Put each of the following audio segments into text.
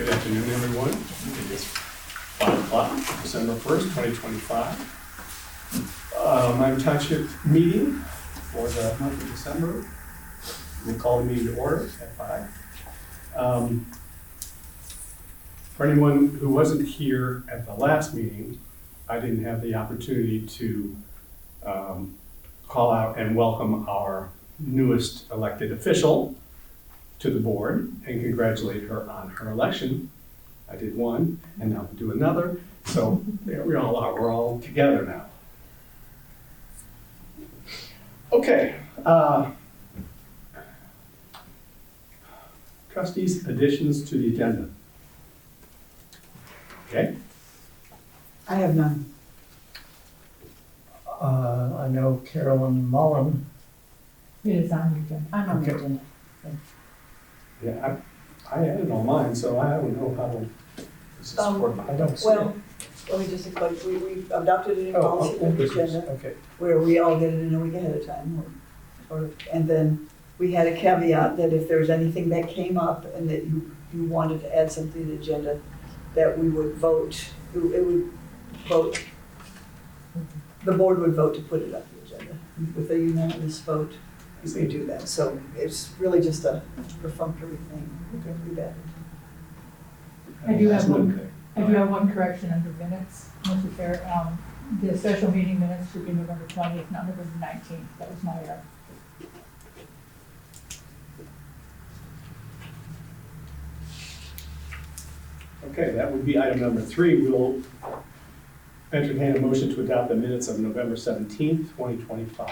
Good afternoon, everyone. It is 5 o'clock, December 1st, 2025. My township meeting for the month of December. We'll call the meeting to order at 5. For anyone who wasn't here at the last meeting, I didn't have the opportunity to call out and welcome our newest elected official to the board and congratulate her on her election. I did one, and now I'll do another. So there we all are. We're all together now. Okay. Trustees, additions to the agenda. Okay. I have none. I know Carolyn Mullen. It is on the agenda. I'm on the Okay. agenda. Yeah, I added all mine, so I don't know how to. This is for- I don't see Well, it. let me just explain, we adopted it in Oh, policy old business, agenda, okay. where we all get it in a week ahead of time. And then we had a caveat that if there's anything that came up and that you wanted to add something to the agenda, that we would vote, it would vote, the board would vote to put it on the agenda. With a unanimous vote, we do that. So it's really just a perfunctory thing. We've added. I do have one correction under minutes, Mr. Chair. The special meeting minutes should be November 20th, not November 19th. That was my error. Okay, that would be item number 3. We'll entertain a motion to adopt the minutes of November 17th, 2025.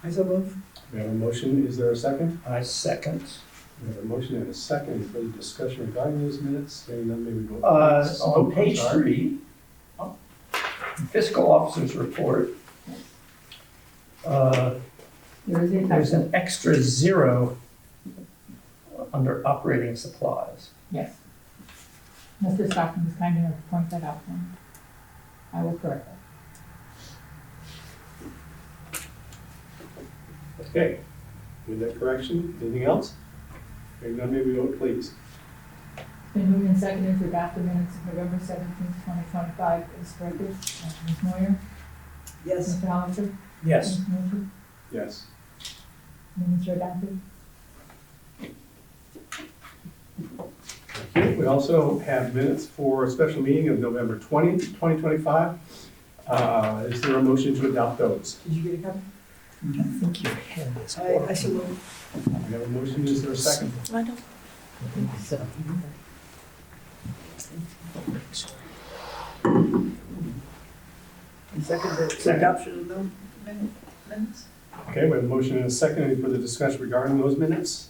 I so move. We have a motion. Is there a second? I second. We have a motion and a second. Any further discussion regarding those minutes? Hearing none, may we go. On page 3, fiscal officer's report, There is a there's typo. an extra 0 under operating supplies. Yes. Mr. Stockton was kind enough to point that out for me. I will correct that. Okay, with that correction, anything else? Hearing none, may we vote, please? It's been moved and seconded to adopt the minutes of November 17th, 2025 as corrected. Ms. Moyer? Yes. Mr. Hollister? Yes. Ms. Mosher? Yes. Minutes are adopted. Okay, we also have minutes for a special meeting of November 20th, 2025. Is there a motion to adopt those? Did you get a copy? I think your hand is I so move. We have a motion. Is there a second? I don't. And second, the adoption of the minutes? Okay, we have a motion and a second. Any further discussion regarding those minutes?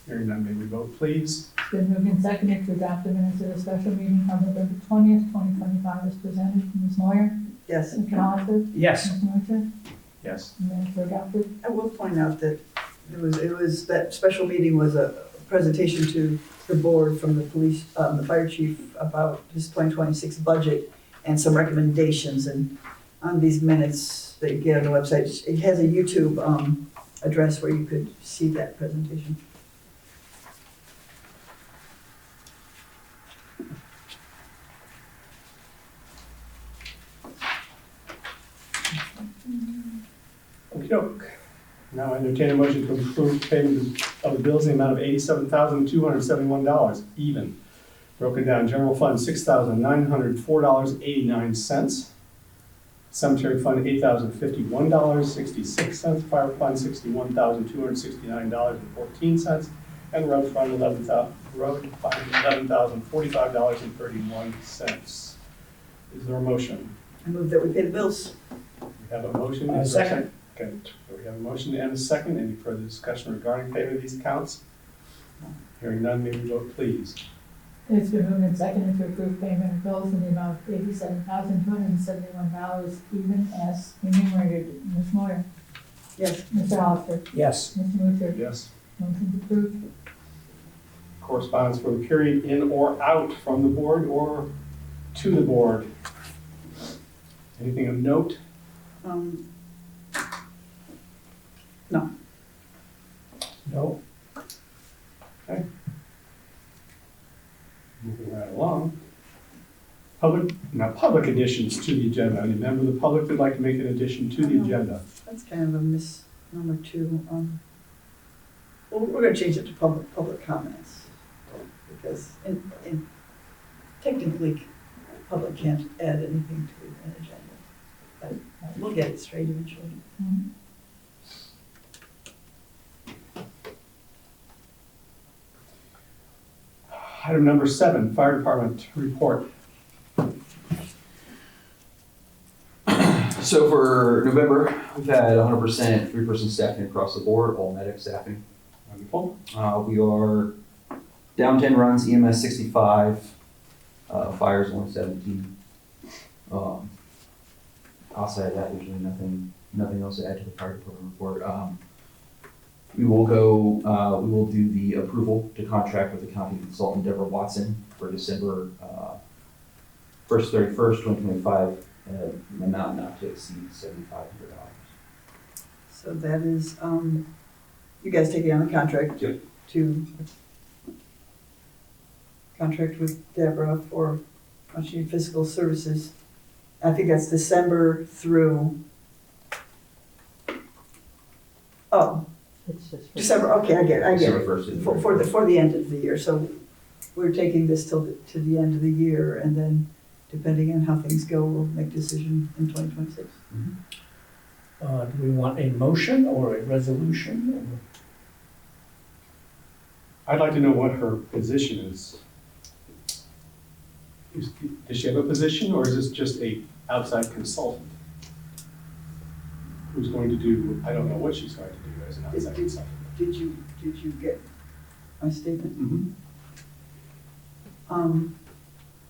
Hearing none, may we vote, please? It's been moved and seconded to adopt the minutes of the special meeting on November 20th, 2025 as presented. Ms. Moyer? Yes. Mr. Hollister? Yes. Ms. Mosher? Yes. Minutes are adopted. I will point out that it was, that special meeting was a presentation to the board from the police, the fire chief about his 2026 budget and some recommendations. And on these minutes that you get on the website, it has a YouTube address where you could see that presentation. Okey-doke. Now I entertain a motion to approve payment of the bills in the amount of $87,271 even. Broken down, general fund, $6,904.89. Cemetery fund, $8,051.66. Fire fund, $61,269.14. And road fund, $11,045.31. Is there a motion? I move that we pay the bills. We have a motion. A Is there second. Okay, so we have a motion and a second. Any further discussion regarding payment of these accounts? Hearing none, may we vote, please? It's been moved and seconded to approve payment of bills in the amount of $87,271 even as enumerated. Ms. Moyer? Yes. Mr. Hollister? Yes. Mr. Mosher? Yes. Motion approved. Correspondence for the period in or out from the board or to the board. Anything of note? No. No. Okay. Moving not public additions to the agenda. Any member of the public would like to make an addition to the agenda? That's kind of a misnomer too. Well, we're gonna change it to public comments. Because technically, public can't add anything to an agenda. But we'll get it straight eventually. Mhm. Item number 7, fire department report. So for November, we've had 100% three-person staffing across the board, all medic staffing. Wonderful. We are down 10 runs, EMS 65, fires only 17. Outside of that, there's really nothing else to add to the fire department report. We will do the approval to contract with the county consultant Deborah Watson for December 1st, 31st, 2025, an amount not to exceed $7,500. So that is, you guys taking on the contract? Yep. To contract with Deborah for physical services. I think that's December through, It's just. December, okay, I get December it. 1st. is For the end of the year, so we're taking this to the end of the year, and then depending on how things go, we'll make decision in 2026. Do we want a motion or a resolution? I'd like to know what her position is. Does she have a position, or is this just a outside consultant? Who's going to do, I don't know what she's going to do as an outside consultant. Did you get my statement? Mhm.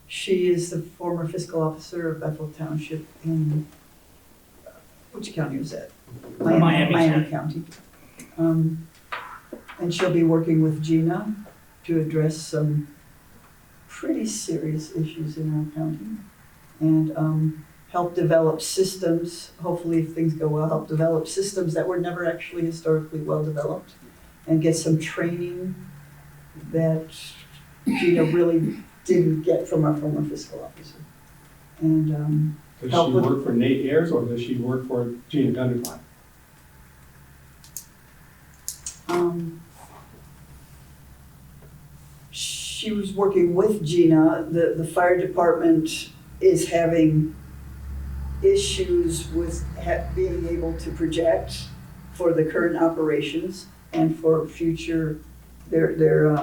She is the former fiscal officer of Bethel Township in, which county was that? Miami County. And she'll be working with Gina to address some pretty serious issues in our county. And help develop systems, hopefully if things go well, help develop systems that were never actually historically well developed. And get some training that Gina really didn't get from our former fiscal officer. And Does help she with- work for Nate Ayers, or does she work for Gina Dunderkline? she was working with Gina. The fire department is having issues with being able to project for the current operations and for future, their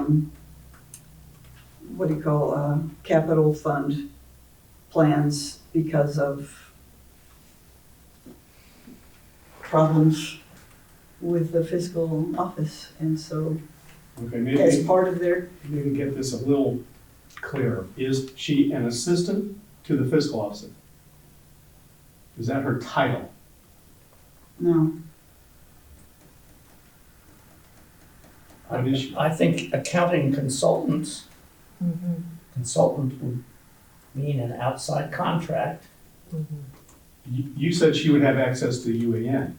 what do you call, capital fund plans because of problems with the fiscal office. And so Okay, as maybe part of their, we can get this a little clearer. Is she an assistant to the fiscal officer? Is that her title? no, What is she? I think accounting consultant would mean an outside contract. You said she would have access to UAN.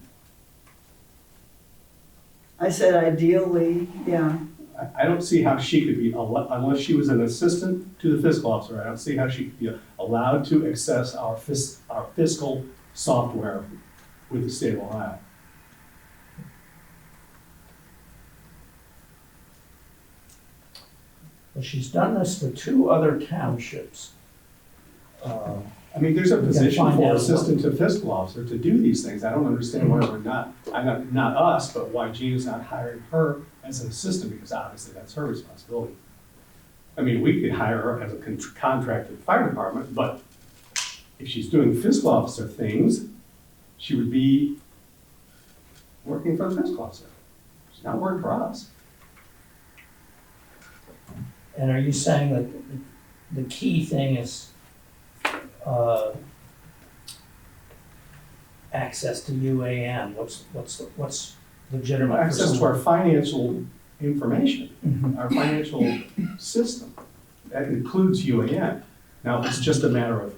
I said ideally, yeah. I don't see how she could be, unless she was an assistant to the fiscal officer, I don't see how she could be allowed to access our fiscal software with the state of Ohio. Well, she's done this for 2 other townships. I mean, there's a position find for out assistant to fiscal officer to do these things. I don't understand why we're not us, but why Gina's not hiring her as an assistant, because obviously that's her responsibility. I mean, we could hire her as a contracted fire department, but if she's doing fiscal officer things, she would be working for the fiscal officer. She's not working for us. And are you saying that the key thing is access to UAN? What's legitimate? for Access to someone? our financial information, Mhm. our financial system. That includes UAN. Now, if it's just a matter of,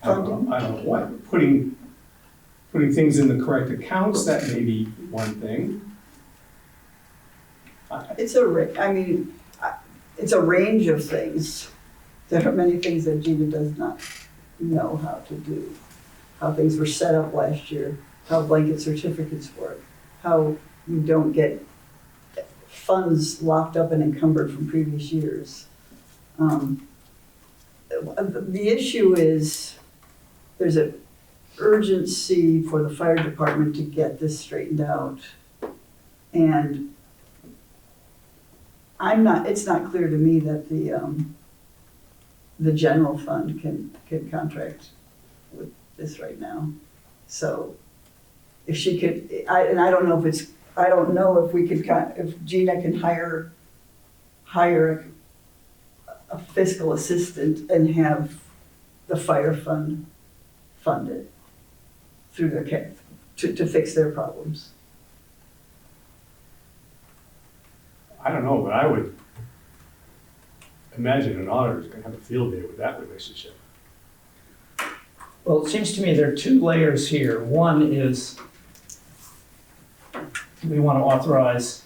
I don't know what, putting things in the correct accounts, that may be one thing. It's a range of things. There are many things that Gina does not know how to do. How things were set up last year, how blanket certificates work, how you don't get funds locked up and encumbered from previous years. The issue is, there's an urgency for the fire department to get this straightened out. And it's not clear to me that the general fund can contract with this right now. So if she could, I don't know if we could, if Gina can hire a fiscal assistant and have the fire fund funded through to fix their problems. I don't know, but I would imagine an auditor's gonna have a field day with that relationship. Well, it seems to me there are two layers here. One is we want to authorize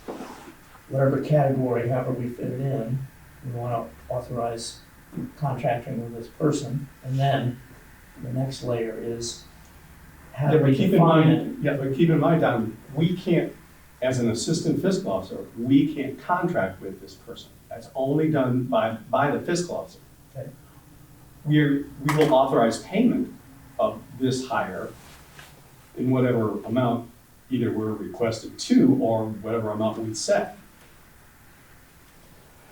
whatever category, however we fit it in. We want to authorize contracting with this person. And then the next layer is how do we define it? Yeah, but keep in mind, Don, we can't, as an assistant fiscal officer, we can't contract with this person. That's only done by the fiscal officer. Okay. We will authorize payment of this hire in whatever amount either we're requested to or whatever amount we set.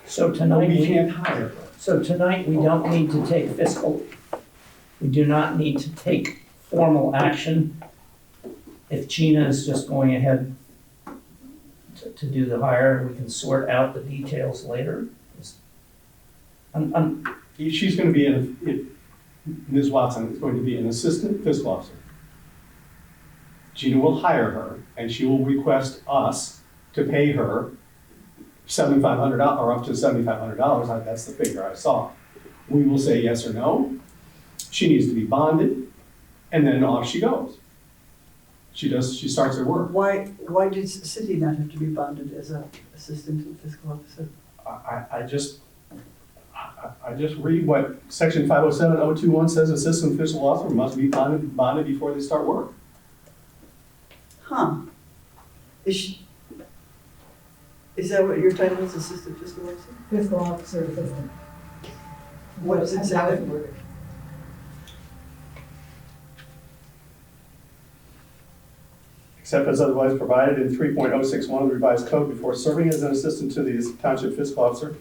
So But tonight we can't hire her. So tonight, we don't need to take fiscal, we do not need to take formal action if Gina is just going ahead to do the hire. We can sort out the details later. She's gonna be Ms. Watson is going to be an assistant fiscal officer. Gina will hire her and she will request us to pay her $7,500 or up to $7,500. That's the figure I saw. We will say yes or no. She needs to be bonded, and then off she goes. She starts her work. Why did Cindy not have to be bonded as an assistant fiscal officer? I just read what section 507.021 says. Assistant fiscal officer must be bonded before they start work. Huh. Is that what your title is, assistant fiscal officer? Fiscal officer assistant. What does it That's say? how it's worded. Except as otherwise provided in 3.061 of the revised code, before serving as an assistant to the township fiscal officer,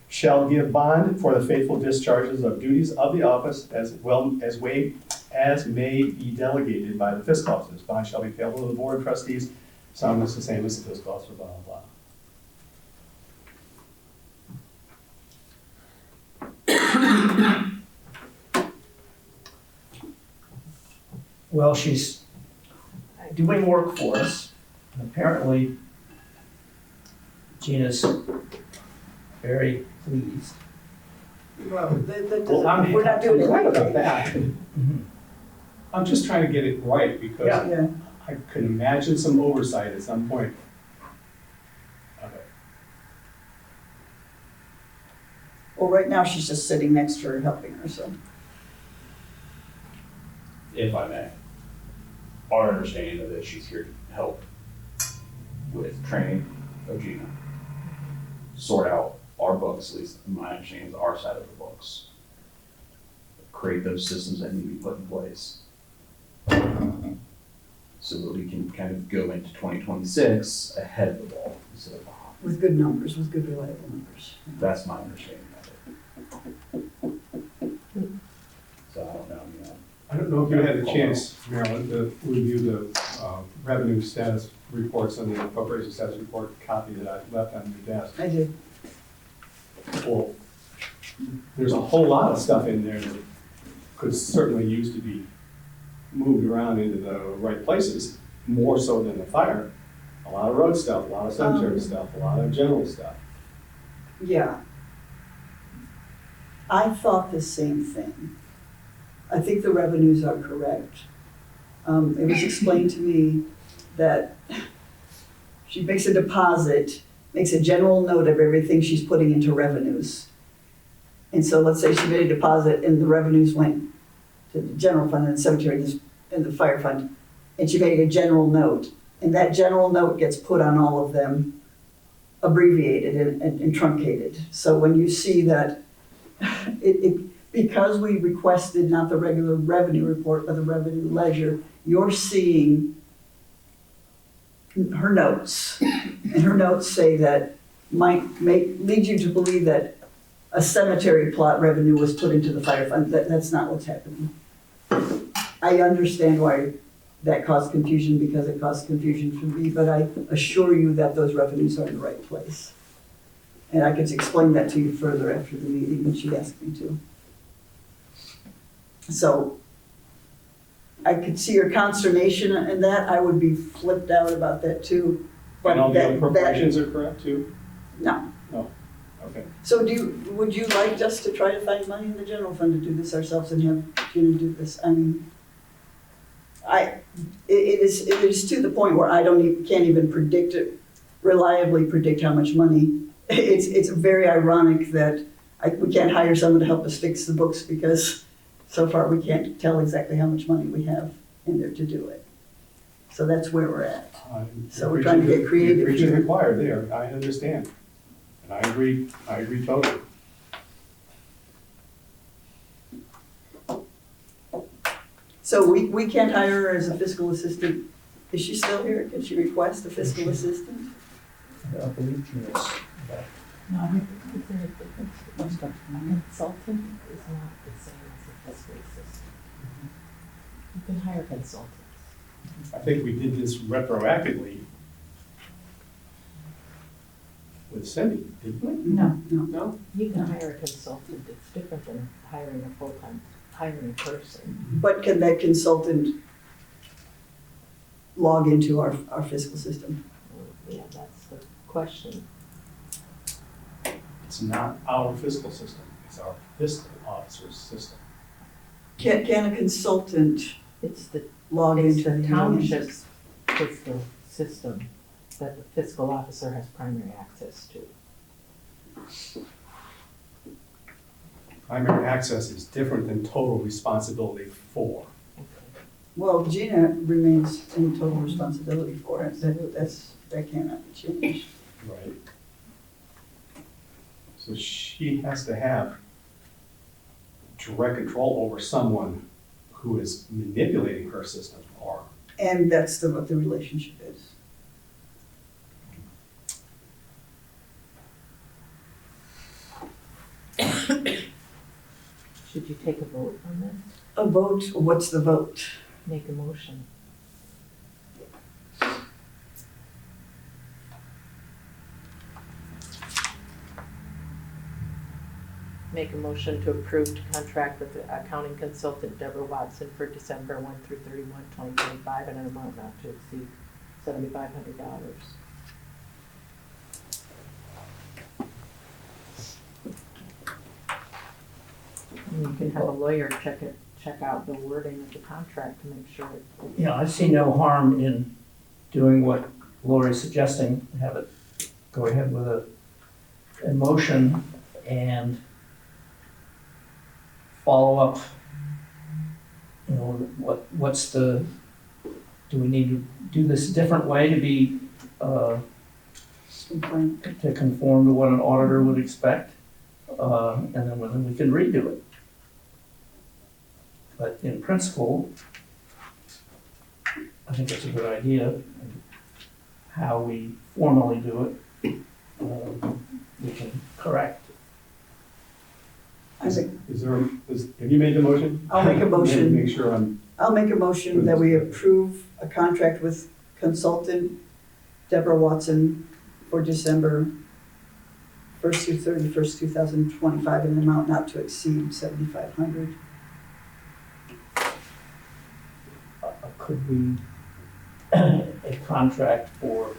shall give bond for the faithful discharges of duties of the office as well as may be delegated by the fiscal officer. This bond shall be payable to the board of trustees, sum is the same as the fiscal officer, blah, blah, blah. Well, she's doing work for us, and apparently Gina's very pleased. Well, that Well, doesn't, we're not doing it right about that. I'm just trying to get it right because Yeah, I could imagine some oversight at some point. Okay. well, right now she's just sitting next to her, helping her, so. If I may. Our understanding of it, she's here to help with training of Gina. Sort out our books, at least my understanding is our side of the books. Create those systems that need to be put in place. So that we can kind of go into 2026 ahead of the ball instead of behind. With good numbers, with good reliable numbers. That's my understanding of it. So I don't know, I don't know if you had a chance, Marilyn, to review the revenue status reports and the appropriation status report copy that I left on your desk. I did. Well, there's a whole lot of stuff in there that could certainly use to be moved around into the right places, more so than the fire. A lot of road stuff, a lot of cemetery stuff, a lot of general stuff. Yeah. I thought the same thing. I think the revenues are correct. It was explained to me that she makes a deposit, makes a general note of everything she's putting into revenues. And so let's say she made a deposit and the revenues went to the general fund and the cemetery and the fire fund, and she made a general note, and that general note gets put on all of them, abbreviated and truncated. So when you see that, because we requested not the regular revenue report, but the revenue ledger, you're seeing her notes. And her notes say that lead you to believe that a cemetery plot revenue was put into the fire fund. That's not what's happening. I understand why that caused confusion, because it caused confusion for me, but I assure you that those revenues are in the right place. And I could explain that to you further after the meeting when she asked me to. So I could see your consternation in that. I would be flipped out about that too. But And all the that- appropriations are correct too? No. No, okay. So would you like us to try to find money in the general fund to do this ourselves and have Gina do this? I mean, it is to the point where I can't even reliably predict how much money. It's very ironic that we can't hire someone to help us fix the books because so far we can't tell exactly how much money we have in there to do it. So that's where we're at. So we're trying to get creative Preaching to here. the choir there, I understand. And I agree totally. So we can't hire her as a fiscal assistant. Is she still here? Can she request a fiscal assistant? I believe Gina's back. No, I think there's a difference. A consultant is not the same as a fiscal assistant. You can hire consultants. I think we did this retroactively with Cindy, didn't we? No, No? you can hire a consultant. It's different than hiring a full-time, hiring a person. But can that consultant log into our fiscal system? Yeah, that's the question. It's not our fiscal system, it's our fiscal officer's system. Can a consultant It's the log It's into the the township's fiscal system that the fiscal officer has primary access to. Primary access is different than total responsibility for. Well, Gina remains in total responsibility for it. That cannot be changed. Right. So she has to have direct control over someone who is manipulating her system or. And that's what the relationship is. Should you take a vote on this? A vote, what's the vote? Make a motion. Make a motion to approve to contract with the accounting consultant Deborah Watson for December 1 through 31, 2025, and an amount not to exceed $7,500. And you can have a lawyer check out the wording of the contract to make sure it. Yeah, I see no harm in doing what Lori's suggesting, have it go ahead with a motion and follow up. You know, what's do we need to do this a different way to be, to conform to what an auditor would expect? And then whether we can redo it. But in principle, I think it's a good idea. How we formally do it, we can correct. I think Have you made the motion? I'll make a motion. Make sure I'm. I'll make a motion that we approve a contract with consultant Deborah Watson for December 1st through 31st, 2025, in an amount not to exceed $7,500. Could we, a contract for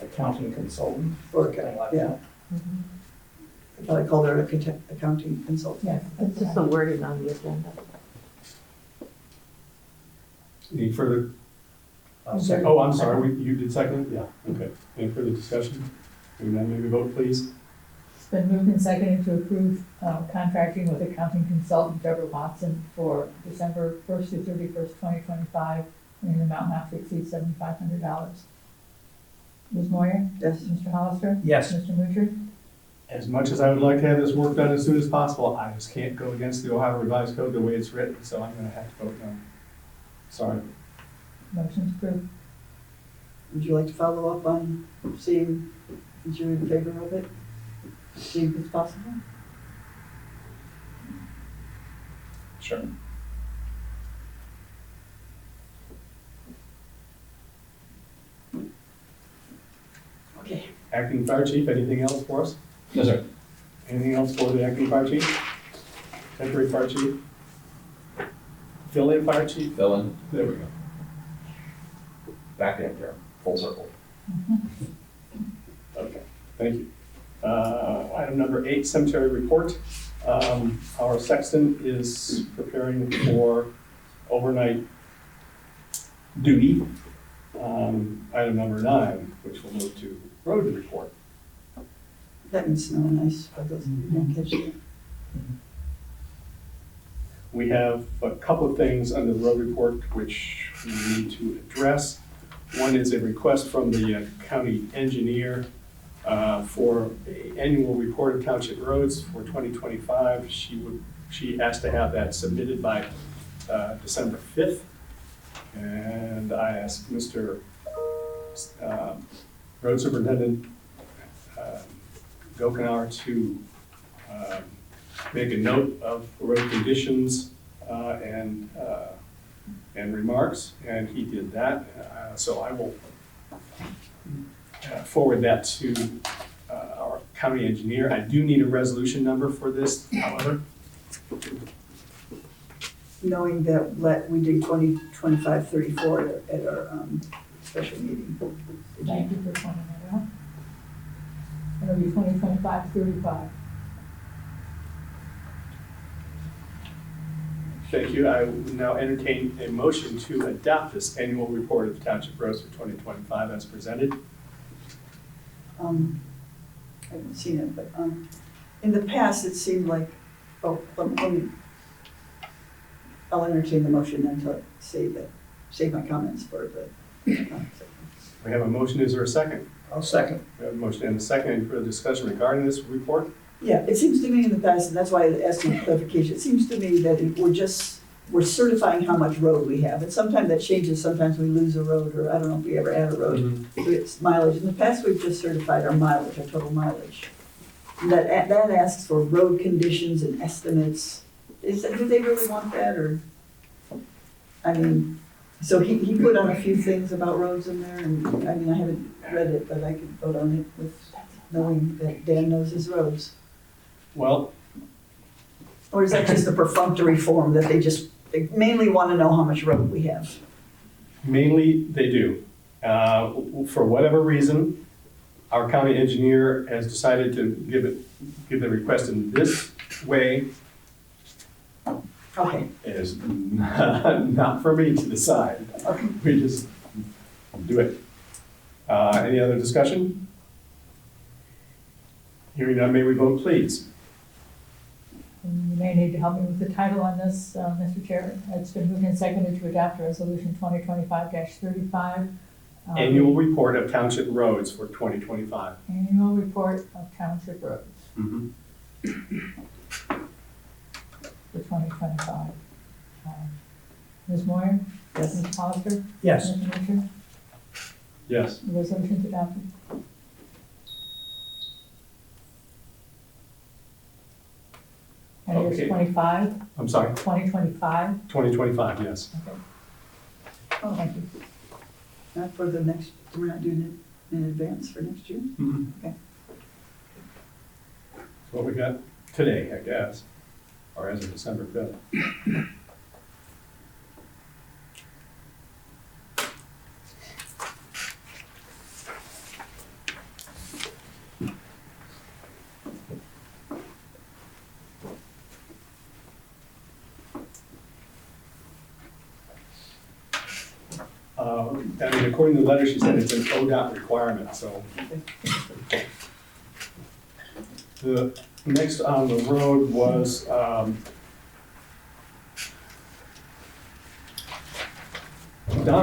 accounting consultant, Or, something like yeah, that? I thought I called her an accounting consultant. Yeah, that's just the wording on the agenda. Any further? Second. Oh, I'm sorry, you did second? Yeah, okay. Any further discussion? Hearing none, maybe vote please. been moved and seconded to approve contracting with accounting consultant Deborah Watson for December 1st to 31st, 2025, in an amount not to exceed $7,500. Ms. Moyer? Yes. Mr. Hollister? Yes. Mr. Mutcher? As much as I would like to have this work done as soon as possible, I just can't go against the Ohio Revised Code the way it's written, so I'm gonna have to vote no. Sorry. Motion's approved. Would you like to follow up on seeing if you're in favor of it? See if it's possible? Sure. Okay. Acting Fire Chief, anything else for us? No, sir. Anything else for the Acting Fire Chief? Temporary Fire Chief? Fill-in Fire Chief? Fill in, There we go. back in there, full circle. Okay, thank you. Item number 8, cemetery report. Our sexton is preparing for overnight duty. Item number 9, which will move to road report. That means snow and ice for those who didn't catch it. We have a couple of things under the road report which we need to address. One is a request from the county engineer for an annual report of township roads for 2025. She asked to have that submitted by December 5th. And I asked Mr. Road Superintendent Gokenauer to make a note of road conditions and remarks, and he did that. So I will forward that to our county engineer. I do need a resolution number for this, however. Knowing that we did 2025-34 at our special meeting. Thank you for pointing that out. It'll be 2025-35. Thank you. I will now entertain a motion to adopt this annual report of the township roads for 2025 as presented. I haven't seen it, but in the past, it seemed like, I'll entertain the motion then to save my comments for the. We have a motion. Is there a second? I'll second. We have a motion and a second. Any further discussion regarding this report? Yeah, it seems to me in the past, and that's why I asked you clarification, it seems to me that we're certifying how much road we have, and sometimes that changes, sometimes we lose a road, or I don't know if we ever add a road, so it's mileage. In the past, we've just certified our mileage, our total mileage. And that asks for road conditions and estimates. Do they really want that, or? I mean, so he put on a few things about roads in there, and I mean, I haven't read it, but I could vote on it with knowing that Dan knows his roads. Well, Or is that just a perfunctory form that they mainly want to know how much road we have? mainly they do. For whatever reason, our county engineer has decided to give the request in this way. Okay, It is not for me to decide. okay. We just do it. Any other discussion? Hearing none, may we vote, please? And you may need to help me with the title on this, Mr. Chair. It's been moved and seconded to adopt resolution 2025-35. Annual report of township roads for 2025. Annual report of township roads Mhm. for 2025. Ms. Moyer? Yes. Ms. Hollister? Yes. Mr. Mutcher? Yes. The resolution's adopted. And it Okay. is 25, I'm sorry, 2025? 2025, yes. Okay. Oh, Thank you. not for the next, we're not doing it in advance for next year? Mhm. Okay. That's what we got today, I guess, or as of December 5th. I mean, according to the letter, she said it's an ODOT requirement, so The next on the road was, Don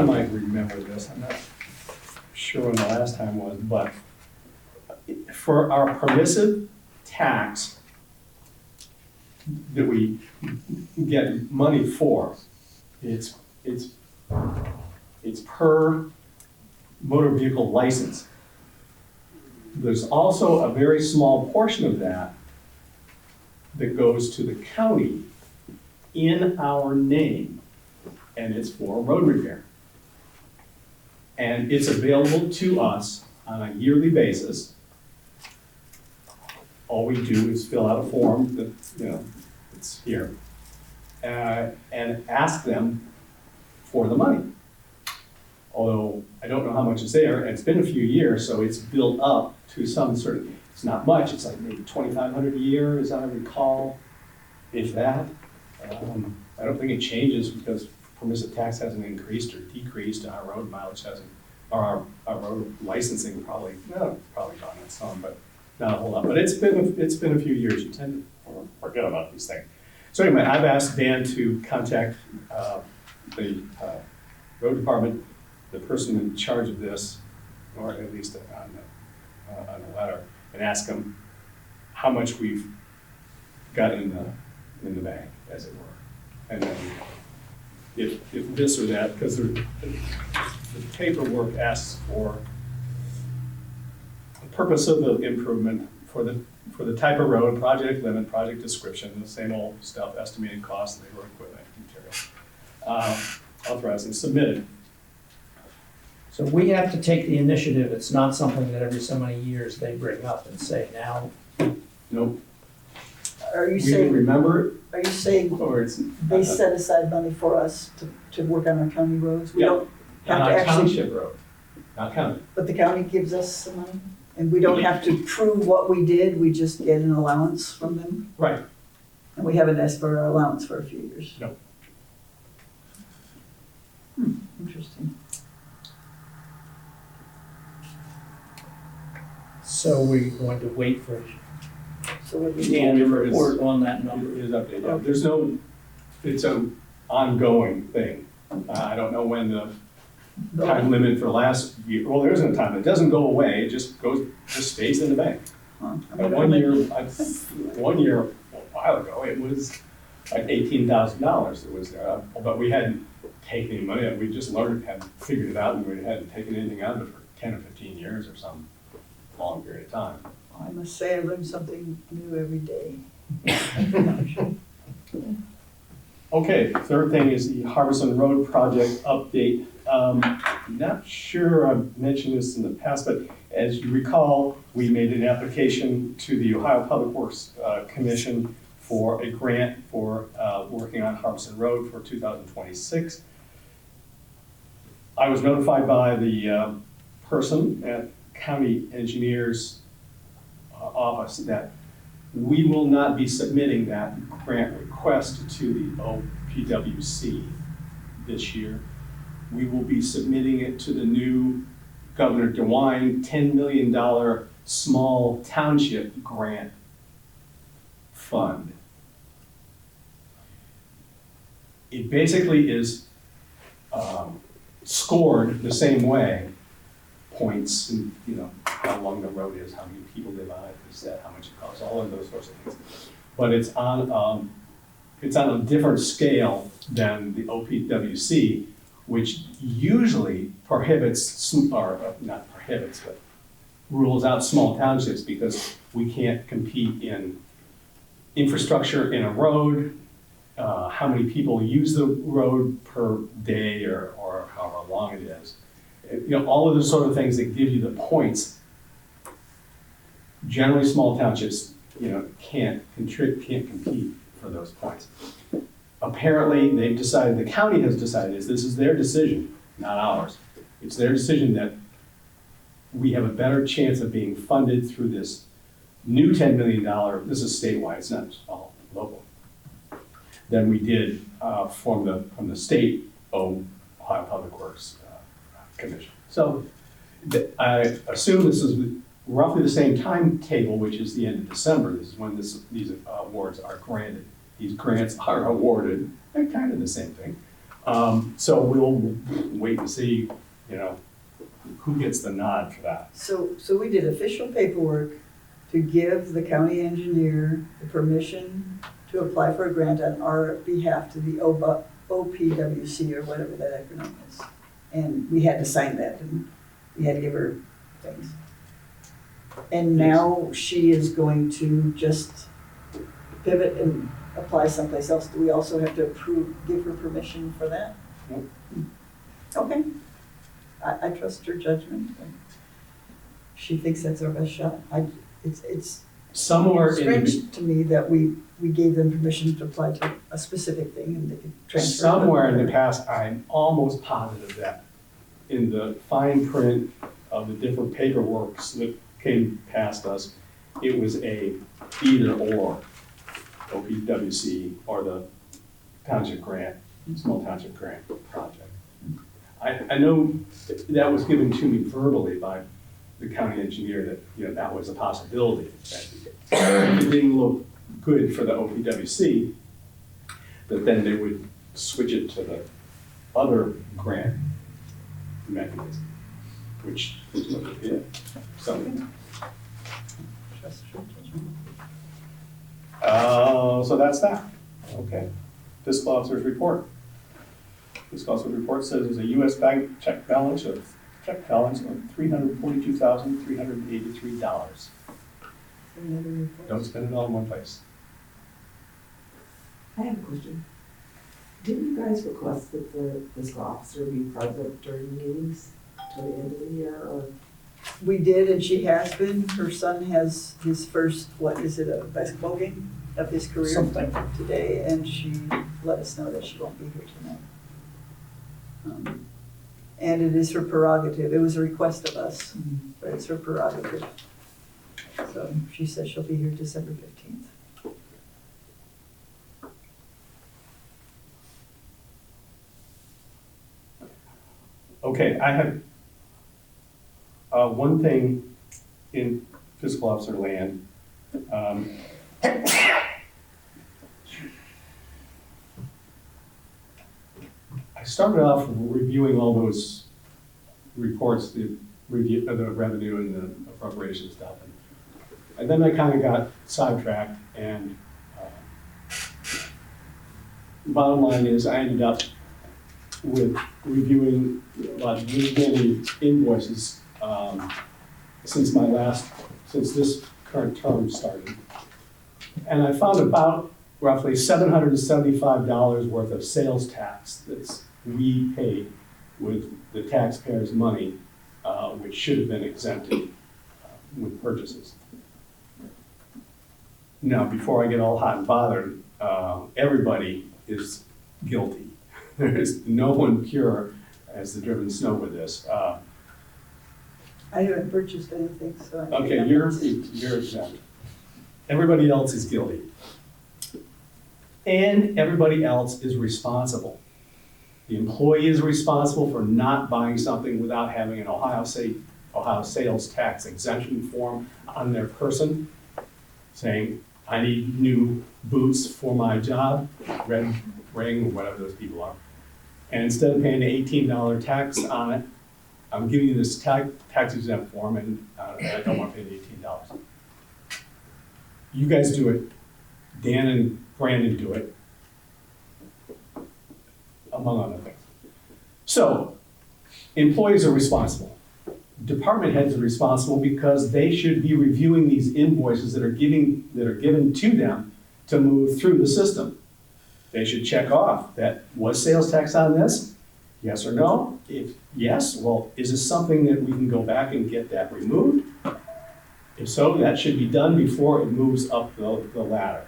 might remember this, I'm not sure when the last time was, but for our permissive tax that we get money for, it's per motor vehicle license. There's also a very small portion of that that goes to the county in our name, and it's for road repair. And it's available to us on a yearly basis. All we do is fill out a form that, it's here, and ask them for the money. Although I don't know how much is there, and it's been a few years, so it's built up to some sort of, it's not much, it's like maybe $2,500 a year, as I recall, if that. I don't think it changes because permissive tax hasn't increased or decreased, and our road mileage hasn't, or our road licensing probably gone up some, but not a whole lot. But it's been a few years. You tend to forget about these things. So anyway, I've asked Dan to contact the road department, the person in charge of this, or at least on a letter, and ask them how much we've got in the bank, as it were. And then if this or that, because the paperwork asks for the purpose of the improvement, for the type of road, project limit, project description, the same old stuff, estimated cost, labor, equipment, material, authorized and submitted. So we have to take the initiative. It's not something that every so many years they bring up and say, now, Nope. Are you We saying, remember it, are you saying or it's they set aside money for us to work on our county roads? We Yeah. don't have to not actually, township road, not county. but the county gives us some money? And we don't have to prove what we did, we just get an allowance from them? Right. And we haven't asked for our allowance for a few years? No. Interesting. so we're going to wait for So what we Dan to Wait for his- report on that number. It is updated, yeah. There's no, it's an ongoing thing. I don't know when the time limit for last year, well, there isn't a time, it doesn't go away, it just stays in the bank. And one year, a while ago, it was like $18,000 that was there, but we hadn't taken any money, we just learned, had figured it out, and we hadn't taken anything out of it for 10 or 15 years or some long period of time. I must say, I learn something new every day. Okay, third thing is the Harbison Road project update. Not sure I've mentioned this in the past, but as you recall, we made an application to the Ohio Public Works Commission for a grant for working on Harbison Road for 2026. I was notified by the person at County Engineer's office that we will not be submitting that grant request to the OPWC this year. We will be submitting it to the new Governor DeWine $10 million small township grant fund. It basically is scored the same way, points, and how long the road is, how many people live on it, this, that, how much it costs, all of those sorts of things. But it's on a different scale than the OPWC, which usually prohibits, or not prohibits, but rules out small townships because we can't compete in infrastructure in a road, how many people use the road per day or however long it is. All of the sort of things that give you the points. Generally, small townships, can't compete for those points. Apparently, they've decided, the county has decided, this is their decision, not ours. It's their decision that we have a better chance of being funded through this new $10 million, this is statewide, it's not all local, than we did from the state Ohio Public Works Commission. So I assume this is roughly the same timetable, which is the end of December. This is when these awards are granted. These grants are awarded. They're kind of the same thing. So we'll wait and see, who gets the nod for that. So we did official paperwork to give the county engineer the permission to apply for a grant on our behalf to the OPWC or whatever that acronym is. And we had to sign that and we had to give her things. And now she is going to just pivot and apply someplace else. Do we also have to give her permission for that? Nope. Okay. I trust her judgment. She thinks that's our best shot. It's Somewhere in strange to me that we gave them permission to apply to a specific thing and they could transfer. somewhere in the past, I'm almost positive that in the fine print of the different paperwork that came past us, it was a either or, OPWC or the township grant, small township grant project. I know that was given to me verbally by the county engineer that, that was a possibility. That it didn't look good for the OPWC, that then they would switch it to the other grant mechanism, which is what they did. So, Trust her judgment. so that's that. Okay. Fiscal officer's report. Fiscal officer's report says there's a U.S. bank check balance of $342,383. Another report. Don't spend it all in one place. I have a question. Didn't you guys request that the fiscal officer be present during meetings till the end of the year, or? We did, and she has been. Her son has his first, a basketball game of his career Something. today, and she let us know that she won't be here tonight. And it is her prerogative. It was a request of us, but it's her prerogative. So she says she'll be here December 15th. Okay, I have one thing in fiscal officer land. I started off reviewing all those reports, the review of the revenue and the appropriation stuff. And then I kind of got sidetracked, and bottom line is I ended up with reviewing about many invoices since this current term started. And I found about roughly $775 worth of sales tax that we paid with the taxpayers' money, which should have been exempted with purchases. Now, before I get all hot and bothered, everybody is guilty. There is no one pure as the driven snow with this. I haven't purchased anything, so. Okay, you're exempt. Everybody else is guilty. And everybody else is responsible. The employee is responsible for not buying something without having an Ohio sales tax exemption form on their person, saying, I need new boots for my job, red ring, whatever those people are. And instead of paying the $18 tax on it, I'm giving you this tax exempt form, and I don't want to pay the $18. You guys do it. Dan and Brandon do it, among other things. So, employees are responsible. Department heads are responsible because they should be reviewing these invoices that are given to them to move through the system. They should check off that, was sales tax on this? Yes or no? If yes, well, is this something that we can go back and get that removed? If so, that should be done before it moves up the ladder.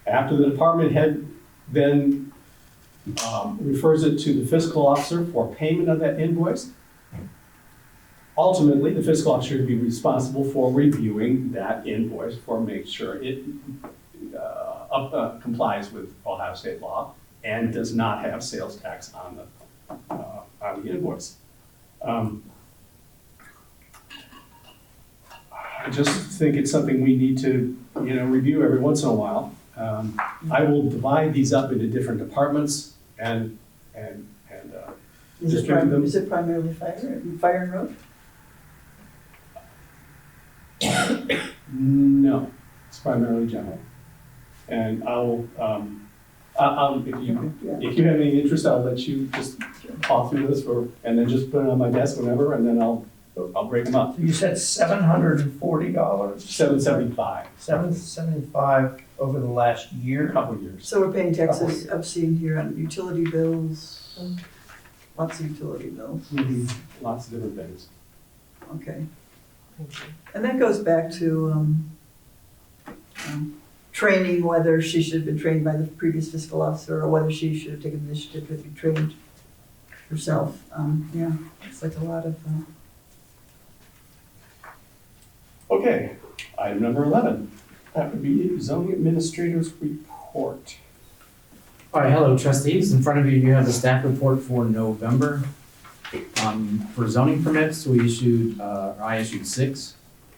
After the department head then refers it to the fiscal officer for payment of that invoice, ultimately, the fiscal officer should be responsible for reviewing that invoice for make sure it complies with Ohio state law and does not have sales tax on the invoice. I just think it's something we need to, review every once in a while. I will divide these up into different departments and distribute them. Is it primarily fire and road? No, it's primarily general. And if you have any interest, I'll let you just talk through this and then just put it on my desk whenever, and then I'll break them up. You said $740, $775, $775 over the last a year. couple of years. So we're paying taxes, I've seen here on utility bills, lots of utility bills, Lots of different things. okay. Thank you. And that goes back to training, whether she should have been trained by the previous fiscal officer or whether she should have taken the initiative to be trained herself. Yeah, it's like a lot of, Okay, item number 11. That would be zoning administrator's report. All right, hello trustees. In front of you, you have the staff report for November. For zoning permits, I issued 6.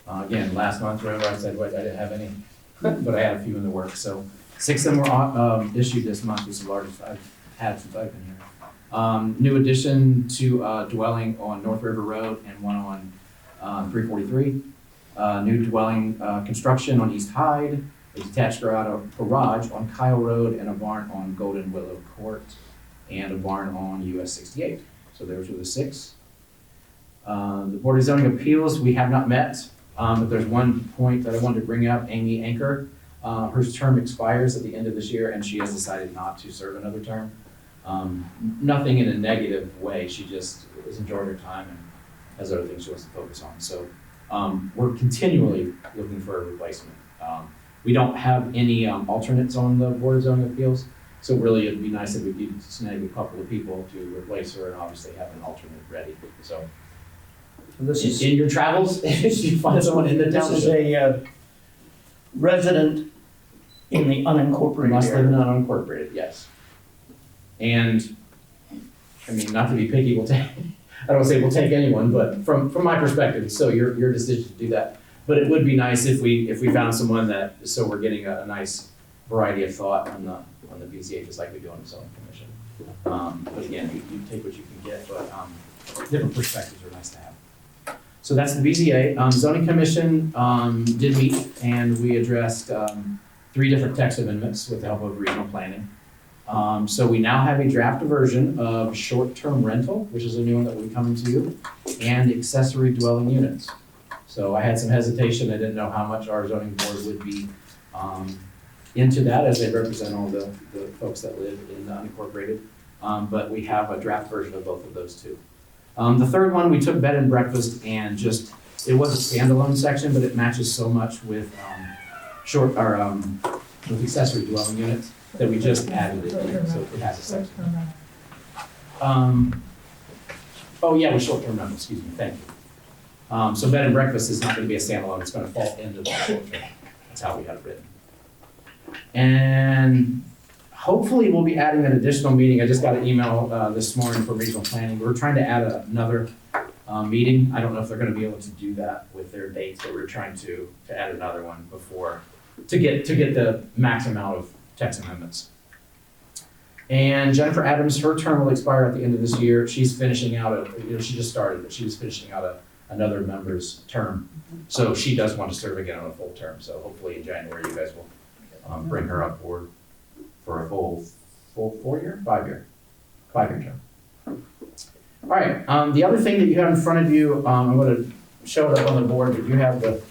Again, last month, remember I said, I didn't have any, but I had a few in the works. So 6 of them were issued this month, which is the largest I've had since I've been here. New addition to dwelling on North River Road and one on 343. New dwelling construction on East Hyde, a detached garage on Kyle Road, and a barn on Golden Willow Court, and a barn on US 68. So those were the 6. The Board of Zoning Appeals, we have not met, but there's one point that I wanted to bring up. Amy Anker, her term expires at the end of this year, and she has decided not to serve another term. Nothing in a negative way, she just is enjoying her time and has other things she wants to focus on. So we're continually looking for a replacement. We don't have any alternates on the Board of Zoning Appeals, so really it'd be nice if we could snag a couple of people to replace her and obviously have an alternate ready. So This is, in your travels, if you find someone in the this is township, a resident in the unincorporated must live in area. unincorporated, yes. And, I mean, not to be picky, we'll take, I don't say we'll take anyone, but from my perspective, it's still your decision to do that. But it would be nice if we found someone that, so we're getting a nice variety of thought on the BZA, just like we do on the zoning commission. But again, you take what you can get, but different perspectives are nice to have. So that's the BZA. Zoning commission did meet, and we addressed 3 different text amendments with the help of regional planning. So we now have a draft version of short-term rental, which is a new one that will be coming to you, and accessory dwelling units. So I had some hesitation. I didn't know how much our zoning board would be into that, as they represent all the folks that live in the unincorporated. But we have a draft version of both of those two. The third one, we took bed and breakfast and just, it was a standalone section, but it matches so much with with accessory dwelling units that we just added it in, so it has a section. Oh yeah, with short-term rental, excuse me, thank you. So bed and breakfast is not gonna be a standalone, it's gonna fall into the short-term. That's how we have it written. And hopefully we'll be adding an additional meeting. I just got an email this morning from regional planning. We're trying to add another meeting. I don't know if they're gonna be able to do that with their dates, but we're trying to add another one before, to get the max amount of text amendments. And Jennifer Adams, her term will expire at the end of this year. She's finishing out she just started, but she was finishing out another member's term. So she does want to serve again on a full term. So hopefully in January, you guys will bring her up board for a full 4-year, 5-year term. All right, the other thing that you have in front of you, I'm gonna show it up on the board, but you have the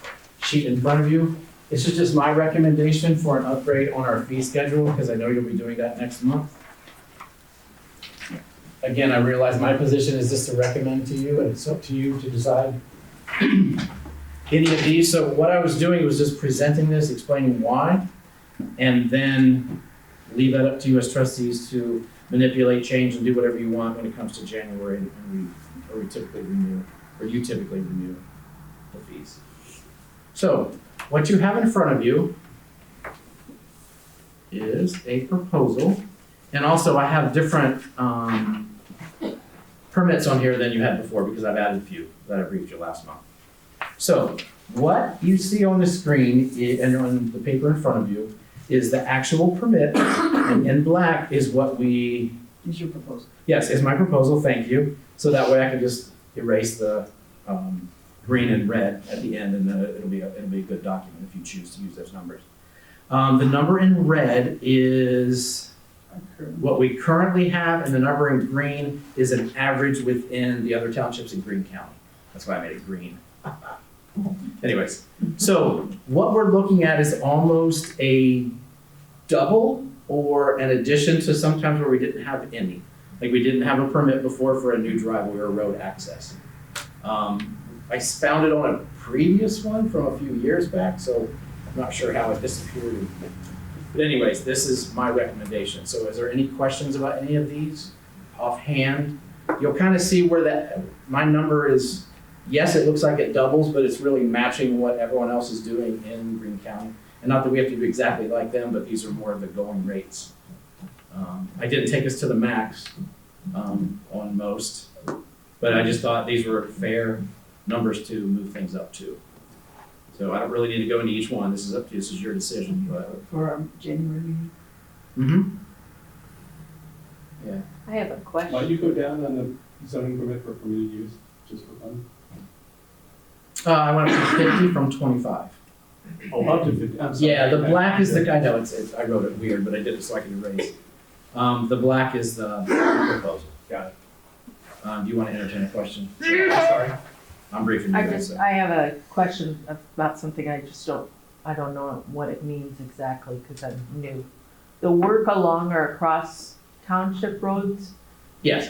sheet in front of you. This is just my recommendation for an upgrade on our fee schedule, because I know you'll be doing that next month. Again, I realize my position is just to recommend to you, and it's up to you to decide any of these. So what I was doing was just presenting this, explaining why, and then leave that up to you as trustees to manipulate, change, and do whatever you want when it comes to January, and you typically renew the fees. So what you have in front of you is a proposal, and also I have different permits on here than you had before, because I've added a few that I briefed you last month. So What you see on the screen and on the paper in front of you is the actual permit, and in black is what we, Is your proposal? yes, is my proposal, thank you. So that way I can just erase the green and red at the end, and it'll be a good document if you choose to use those numbers. The number in red is what we currently have, and the number in green is an average within the other townships in Greene County. That's why I made it green. Anyways, so what we're looking at is almost a double or an addition to sometimes where we didn't have any. Like we didn't have a permit before for a new driveway or road access. I found it on a previous one from a few years back, so I'm not sure how it disappeared. But anyways, this is my recommendation. So is there any questions about any of these offhand? You'll kind of see where my number is. Yes, it looks like it doubles, but it's really matching what everyone else is doing in Greene County. And not that we have to be exactly like them, but these are more of the going rates. I didn't take us to the max on most, but I just thought these were fair numbers to move things up to. So I don't really need to go into each one. This is up to you. This is your decision. But For our January meeting? Yeah. I have a question. Why you go down on the zoning permit for permitted use, just for fun? I went up to 50 from 25. Oh, up to 50, I'm sorry. Yeah, the black is the, I know, I wrote it weird, but I did it so I could erase. The black is the proposal. Got it. Do you want to entertain a question? Sorry. I'm briefing you guys. so. I have a question about something I don't know what it means exactly because I'm new. The work along or across township roads? Yes.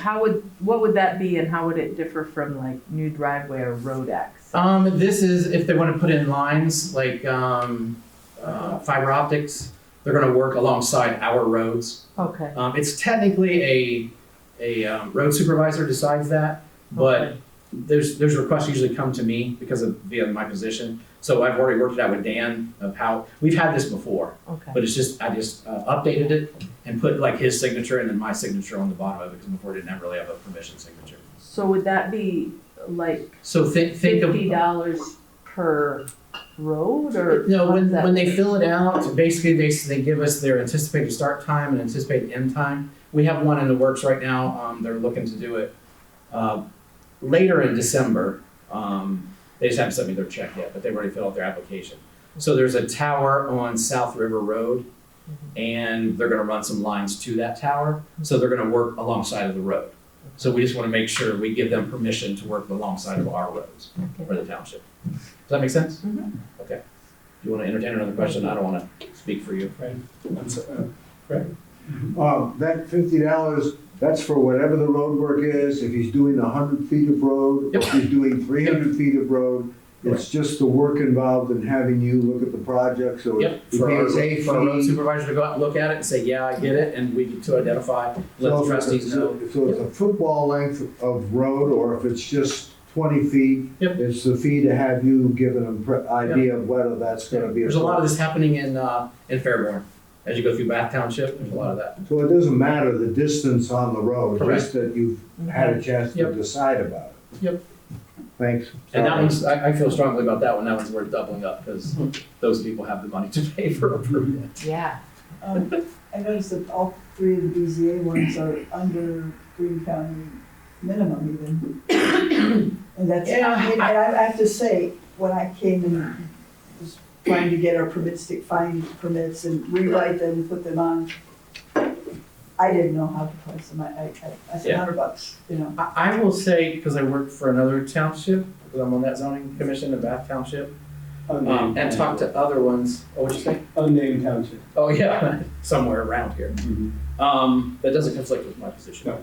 What would that be and how would it differ from like new driveway or road access? This is if they want to put in lines like fiber optics, they're going to work alongside our roads. Okay. It's technically a road supervisor decides that, but Okay. there's requests usually come to me because of via my position. So I've already worked it out with Dan of how we've had this before, Okay. but it's just I just updated it and put like his signature and then my signature on the bottom of it because before it didn't really have a permission signature. So would that be like So think of $50 per road or? no how does that when they work? fill it out, basically they give us their anticipated start time and anticipated end time. We have one in the works right now. They're looking to do it later in December. They just haven't sent me their check yet, but they've already filled out their application. So there's a tower on South River Road, and they're gonna run some lines to that tower. So they're gonna work alongside of the road. So we just wanna make sure we give them permission to work alongside of our roads for the township. Does that make sense? Mhm. Okay. Do you wanna entertain another question? I don't wanna speak for you. Right. Right. That $50, that's for whatever the road work is, if he's doing 100 feet of road, or Yep. if he's doing 300 feet of road, it's just the work involved in having you look at the project, so Yep, he for pays a for a road fee. supervisor to go out and look at it and say, yeah, I get it, and we get to identify, let the trustees know. So it's a football length of road, or if it's just 20 feet, Yep. it's the fee to have you give an idea of whether that's gonna be. There's a lot of this happening in Fairborn. As you go through Bath Township, there's a lot of that. So it doesn't matter the distance on the road, Correct. just that you've had a chance to Yep. decide about it. Yep. Thanks. And that Sorry. one's, I feel strongly about that one, that one's worth doubling up, because those people have the money to pay for a permit. Yeah. I noticed that all three of the BZA ones are under Greene County minimum even. And that's, Yeah. and I have to say, when I came and was trying to get our permits, to find permits and rewrite them and put them on, I didn't know how to price them. I said Yeah. $100, you know. I will say, because I work for another township, because I'm on that zoning commission in Bath Township, and talk to other ones, oh, what'd you say? Unnamed township. Oh, yeah, somewhere around here. That doesn't conflict with my position. No.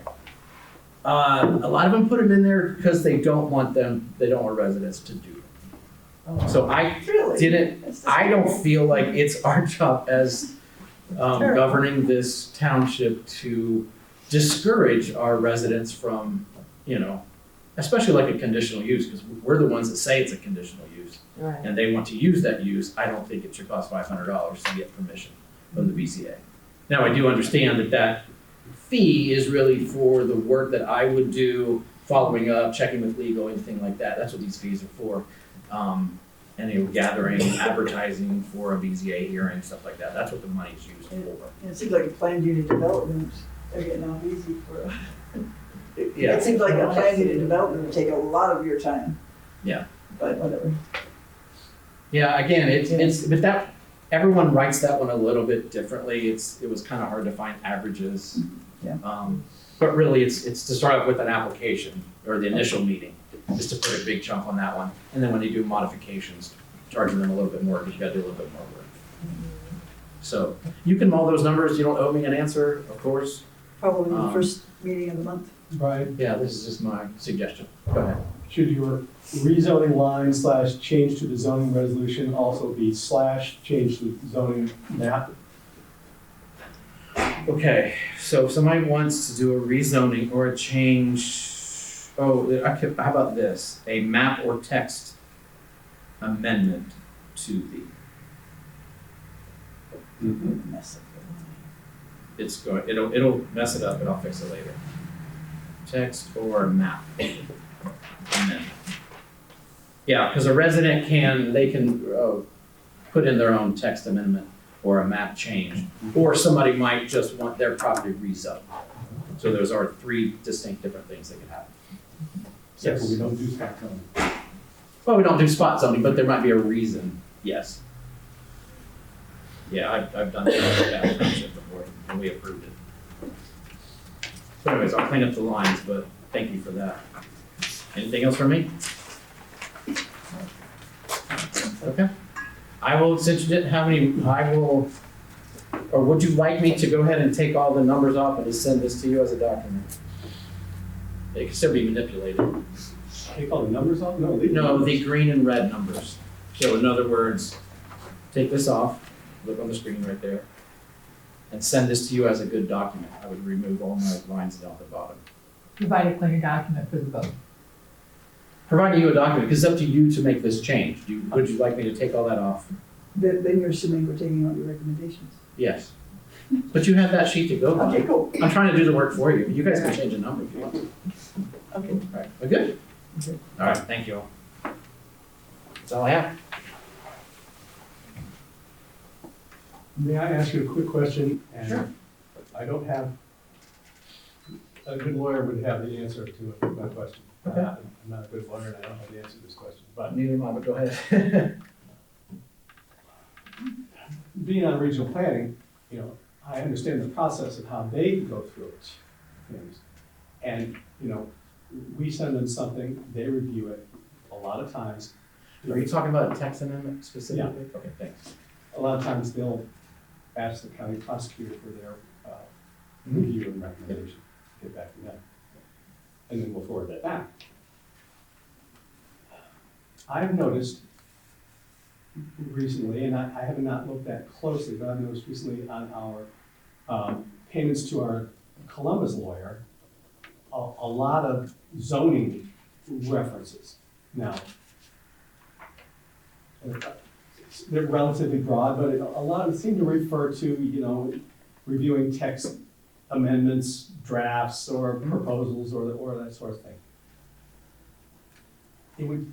A lot of them put them in there because they don't want residents to do it. So I Really? didn't, That's I don't disgusting. feel like it's our job as Terrible. governing this township to discourage our residents from, especially like a conditional use, because we're the ones that say it's a conditional use, Right. and they want to use that use. I don't think it should cost $500 to get permission from the BCA. Now, I do understand that fee is really for the work that I would do, following up, checking with legal, anything like that. That's what these fees are for. and they were gathering advertising for a BZA hearing, stuff like that. That's what the money's used for. And it seems like a planned unit development, they're getting off easy for, Yeah. it seems like a planned unit development would take a lot of your time. Yeah. But whatever. Yeah, again, but that, everyone writes that one a little bit differently. It was kind of hard to find averages. Yeah. But really, it's to start off with an application, or the initial meeting, just to put a big chunk on that one. And then when they do modifications, charging them a little bit more, because you gotta do a little bit more work. So, you can mull those numbers, you don't owe me an answer, of course. Probably the first meeting of the month. Brian, Yeah, this is just my suggestion. Go ahead. should your rezoning line / change to the zoning resolution also be / change to the zoning map? Okay, so if somebody wants to do a rezoning or a change, how about this? A map or text amendment to the, Mess up. it'll mess it up, but I'll fix it later. Text or map amendment. Yeah, because a resident they can put in their own text amendment or a map change, or somebody might just want their property rezoned. So those are 3 distinct different things that could happen. Except for we don't do spot zoning. Well, we don't do spot zoning, but there might be a reason, yes. Yeah, I've done that township before, and we approved it. So anyways, I'll clean up the lines, but thank you for that. Anything else from me? Okay. I will, since you didn't have any, or would you like me to go ahead and take all the numbers off and just send this to you as a document? It can still be manipulated. Take all the numbers off? No, leave No, them. the green and red numbers. So in other words, take this off, look on the screen right there, and send this to you as a good document. I would remove all my lines down the bottom. Provide a clear document for the vote. Providing you a document, because it's up to you to make this change. Would you like me to take all that off? Then you're assuming we're taking all your recommendations. Yes. But you have that sheet to go Okay, on. cool. I'm trying to do the work for you. You guys can change the number if you want. Okay. All right, we're good? Okay. All right, thank you all. That's all I have. May I ask you a quick question? And Sure. I don't have, a good lawyer would have the answer to my question. Okay. I'm not a good lawyer and I don't have the answer to this question, but Neither am I, but go ahead. being on regional planning, I understand the process of how they go through things. And, we send them something, they review it, a lot of times. Are you talking about a text amendment specifically? Okay, thanks. A lot of times they'll ask the county prosecutor for their review and recommendation, get back to them. And then we'll forward that back. I've noticed recently, and I have not looked that closely, but I've noticed recently on our payments to our Columbus lawyer, a lot of zoning references. Now, they're relatively broad, but a lot of them seem to refer to, reviewing text amendments, drafts, or proposals, or that sort of thing. It would,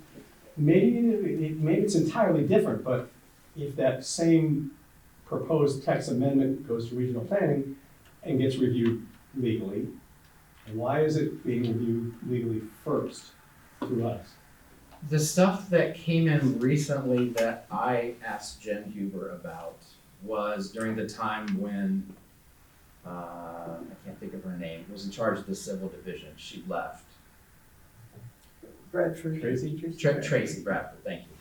maybe it's entirely different, but if that same proposed text amendment goes to regional planning and gets reviewed legally, why is it being reviewed legally first through us? The stuff that came in recently that I asked Jen Huber about was during the time when, I can't think of her name, was in charge of the civil division. She left. Bradford. Tracy Bradford, thank you.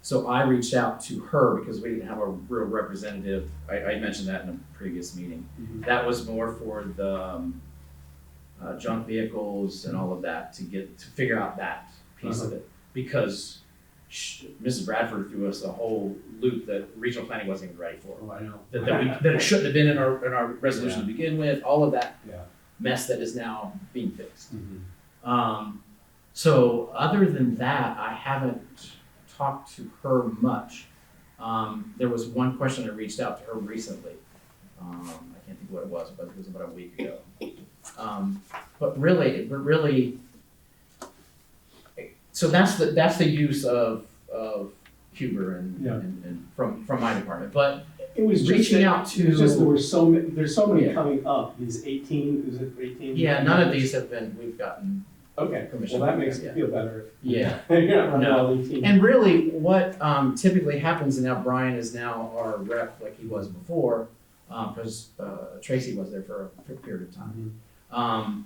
So I reached out to her because we didn't have a real representative. I mentioned that in a previous meeting. That was more for the junk vehicles and all of that to figure out that piece of it. Because Mrs. Bradford threw us a whole loop that regional planning wasn't even ready for. Oh, I know. That it shouldn't have been in our resolution to begin with, all of that Yeah. mess that is now being fixed. Mhm. So other than that, I haven't talked to her much. There was one question I reached out to her recently. I can't think what it was, but it was about a week ago. But really, so that's the use of Huber and, Yeah. and from my department, but It was just reaching that- out It's just there to, were so many, there's so many Yeah. coming up, these 18, is it 18? yeah, none of these have been, we've gotten, Okay, Commission. well, that makes Yeah. me feel better. yeah. You're not running No. all 18. And really, what typically happens, and now Brian is now our rep like he was before, because Tracy was there for a period of time,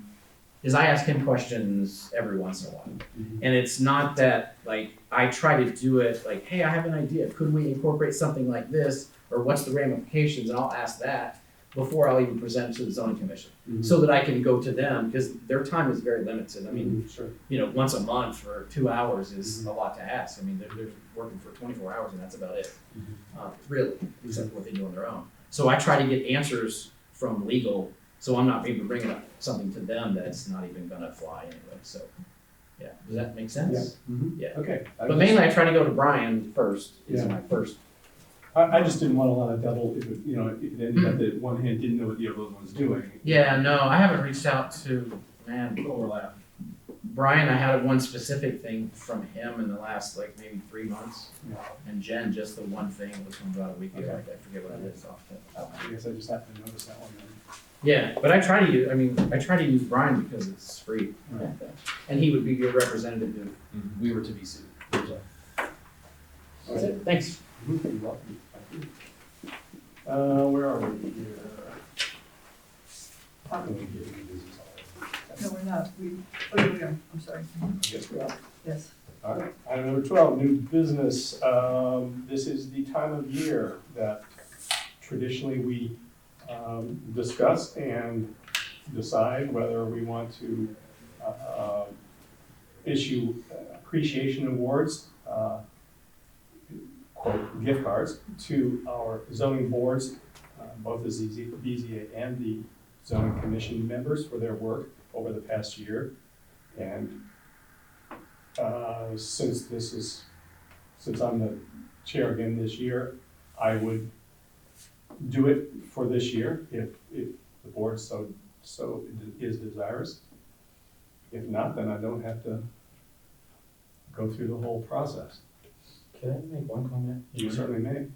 is I ask him questions every once in a while. Mhm. And it's not that, like, I try to do it like, hey, I have an idea, could we incorporate something like this? Or what's the ramifications? And I'll ask that before I'll even present to the zoning commission, Mhm. so that I can go to them, because their time is very limited. I mean, Sure. once a month for 2 hours is a lot to ask. I mean, they're working for 24 hours and that's about it, really, except for what they do on their own. So I try to get answers from legal, so I'm not even bringing up something to them that's not even gonna fly anyway, so, yeah, does that make sense? Yeah. Okay. But mainly I try to go to Brian first, is Yeah. my first, I just didn't want a lot of double, if it, if it ended up that one hand didn't know what the other one was doing. yeah, no, I haven't reached out to, man, Overlap. Brian, I had one specific thing from him in the last, like, maybe 3 months. Yeah. And Jen, just the one thing, it was from about a week ago, Okay. I forget what it is off the top. I guess I just happened to notice that one then. Yeah, but I try to use, I try to use Brian because it's free. Right. And he would be your representative if we were to be sued. So, that's it, thanks. You're welcome. Thank you. Where are we here? How can we get into business already? No, we're not, oh, here we are, I'm sorry. I guess we are. Yes. All right, item number 12, new business. This is the time of year that traditionally we discuss and decide whether we want to issue appreciation awards, quote, gift cards, to our zoning boards, both the BZA and the zoning commission members for their work over the past year. And since I'm the chair again this year, I would do it for this year if the board so is desirous. If not, then I don't have to go through the whole process. Can I make one comment? You certainly may.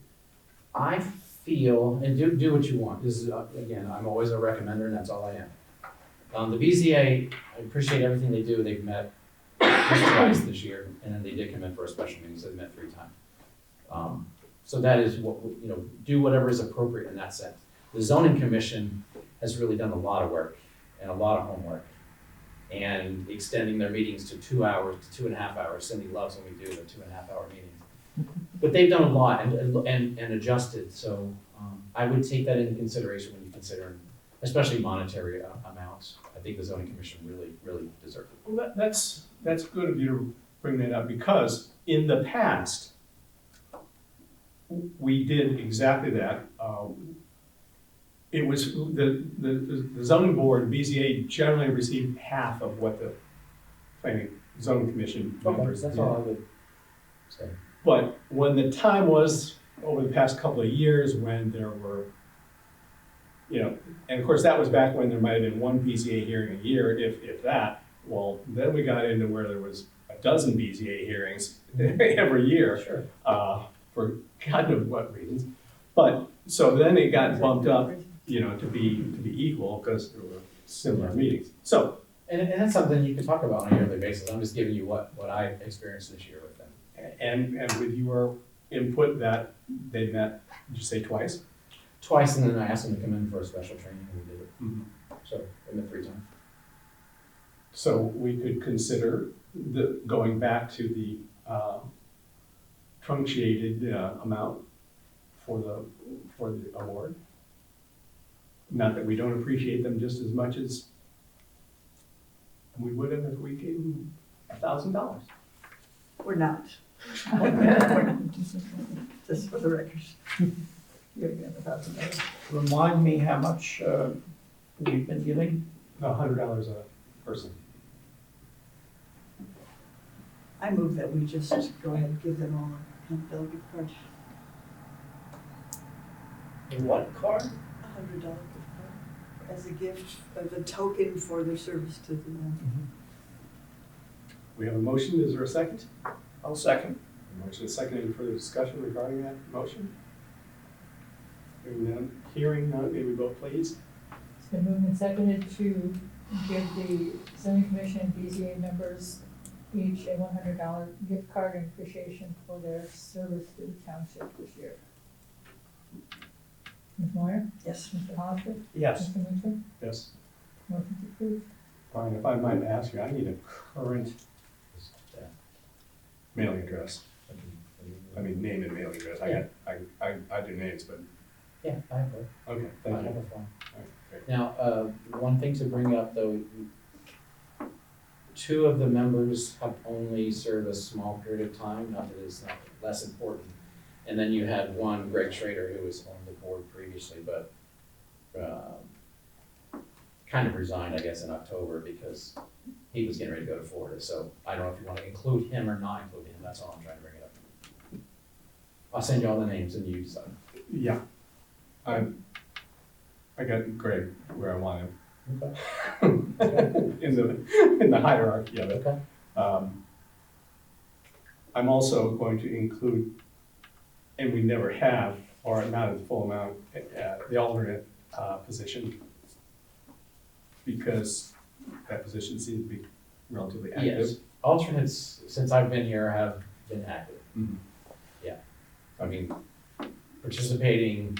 I feel, and do what you want, this is, again, I'm always a recommender and that's all I am. The BZA, I appreciate everything they do, they've met just twice this year, and then they did come in for a special meeting, so they met 3 times. So that is what, do whatever is appropriate in that sense. The zoning commission has really done a lot of work and a lot of homework, and extending their meetings to 2 hours to 2.5 hours. Cindy loves when we do the 2.5-hour meetings. But they've done a lot and adjusted, so I would take that into consideration when you consider, especially monetary amounts. I think the zoning commission really deserves it. Well, that's good of you to bring that up, because in the past, we did exactly that. It was, the zoning board, BZA, generally received half of what the planning zoning commission members did. That's all I would say. But when the time was, over the past couple of years, when there were, and of course, that was back when there might have been one BZA hearing a year, if that. Well, then we got into where there was a dozen BZA hearings every year. Sure. For God knows what reasons. But, so then it got bumped up, to be equal, because there were similar meetings. So, And that's something you can talk about on a yearly basis. I'm just giving you what I experienced this year with them. and with your input that they met, did you say twice? Twice, and then I asked them to come in for a special training, and we did it. Mhm. So, they met 3 times. So we could consider going back to the truncated amount for the award. Not that we don't appreciate them just as much as we would have if we gave them $1,000. We're not. Just for the record. You're gonna have $1,000. Remind me how much we've been giving? $100 a person. I move that we just go ahead and give them all a $100 gift card. What card? $100 gift card as a gift, as a token for their service to the We have a motion, is there a second? I'll second. Motion is second. Any further discussion regarding that motion? Hearing none, may we vote please? It's been moved and seconded to give the zoning commission and BZA members each a $100 gift card in appreciation for their service to the township this year. Ms. Moyer? Yes. Mr. Hollister? Yes. Mr. Mitchell? Yes. Motion's approved. Brian, if I might ask you, I need a current mailing address. I mean, name and mailing address. I do names, but, Yeah, I have it. okay, I thank have you. a form. All right, great. Now, one thing to bring up though, two of the members have only served a small period of time, not that it's not less important. And then you had one, Greg Schrader, who was on the board previously, but kind of resigned, I guess, in October because he was getting ready to go to Florida. So I don't know if you want to include him or not include him. That's all I'm trying to bring it up. I'll send you all the names and you decide. Yeah. I got Greg where I want him. Okay. In the hierarchy of it. Okay. I'm also going to include, and we never have, or not at the full amount, the alternate position, because that position seems to be relatively active. Yes, alternates, since I've been here, have been active. Mhm. Yeah, I mean, participating,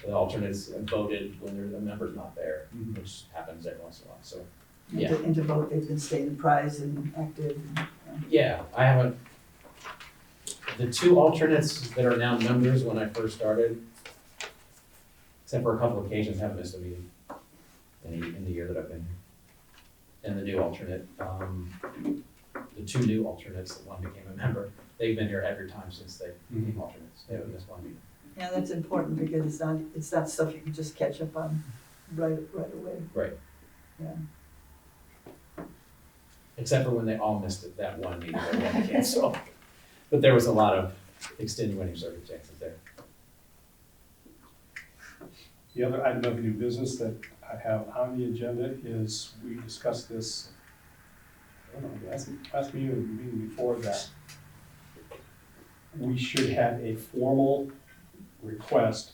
the alternates voted when the member's not there, Mhm. which happens every once in a while, so. And Yeah. to vote, they've been staying prize and active. Yeah, I haven't, the two alternates that are now members when I first started, except for a couple of occasions, haven't missed a meeting in the year that I've been here. And the new alternate, the two new alternates, the one became a member, they've been here every time since they became alternates, they haven't missed one meeting. Yeah, that's important because it's not stuff you can just catch up on right away. Right. Yeah. Except for when they all missed it, that one meeting that we had to cancel. But there was a lot of extenuating circumstances there. The other item of new business that I have on the agenda is, we discussed this, I don't know, last meeting or the meeting before that. We should have a formal request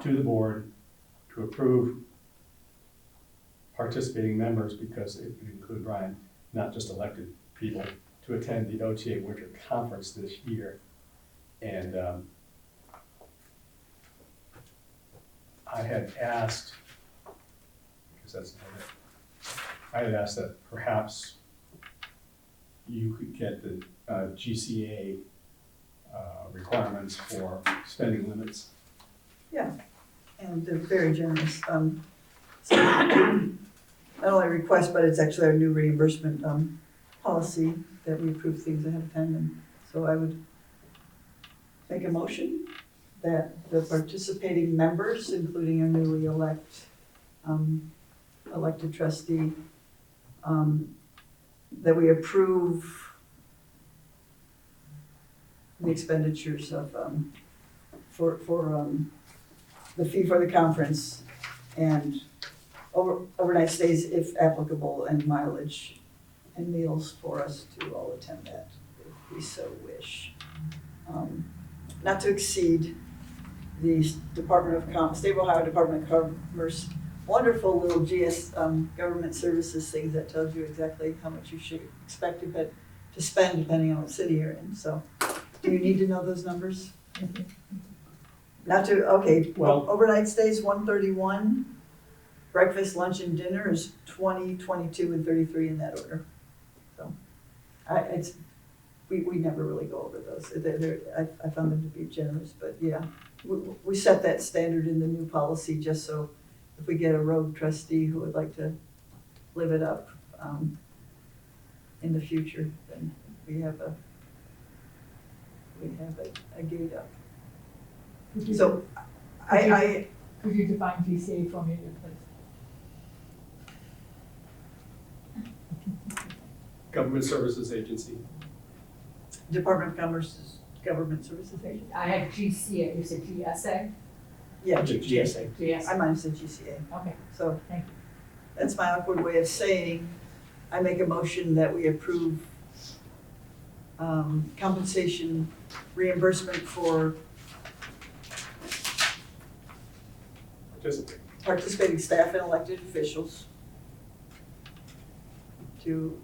to the board to approve participating members, because it would include Brian, not just elected people, to attend the OTA Winter Conference this year. And I had asked, because I had asked that perhaps you could get the GCA requirements for spending limits. Yeah, and they're very generous. So not only request, but it's actually our new reimbursement policy that we approve things ahead of time. And so I would make a motion that the participating members, including our newly elected trustee, that we approve the expenditures of, for the fee for the conference and overnight stays if applicable, and mileage and meals for us to all attend that if we so wish. Not to exceed the State of Ohio Department of Commerce wonderful little GS government services thing that tells you exactly how much you should expect to spend depending on what city you're in. So, do you need to know those numbers? Not to, okay, well, overnight stays 131, breakfast, lunch, and dinner is 20, 22, and 33 in that order. So, we never really go over those. I found them to be generous, but yeah, we set that standard in the new policy just so if we get a rogue trustee who would like to live it up in the future, then we have a gate up. So Could you define GCA for me, please? Government Services Agency. Department of Commerce's Government Services Agency. I had GCA, you said GSA? Yeah, GSA. GSA, I might have said GCA. okay, So thank you. that's my awkward way of saying, I make a motion that we approve compensation reimbursement for Participate. participating staff and elected officials in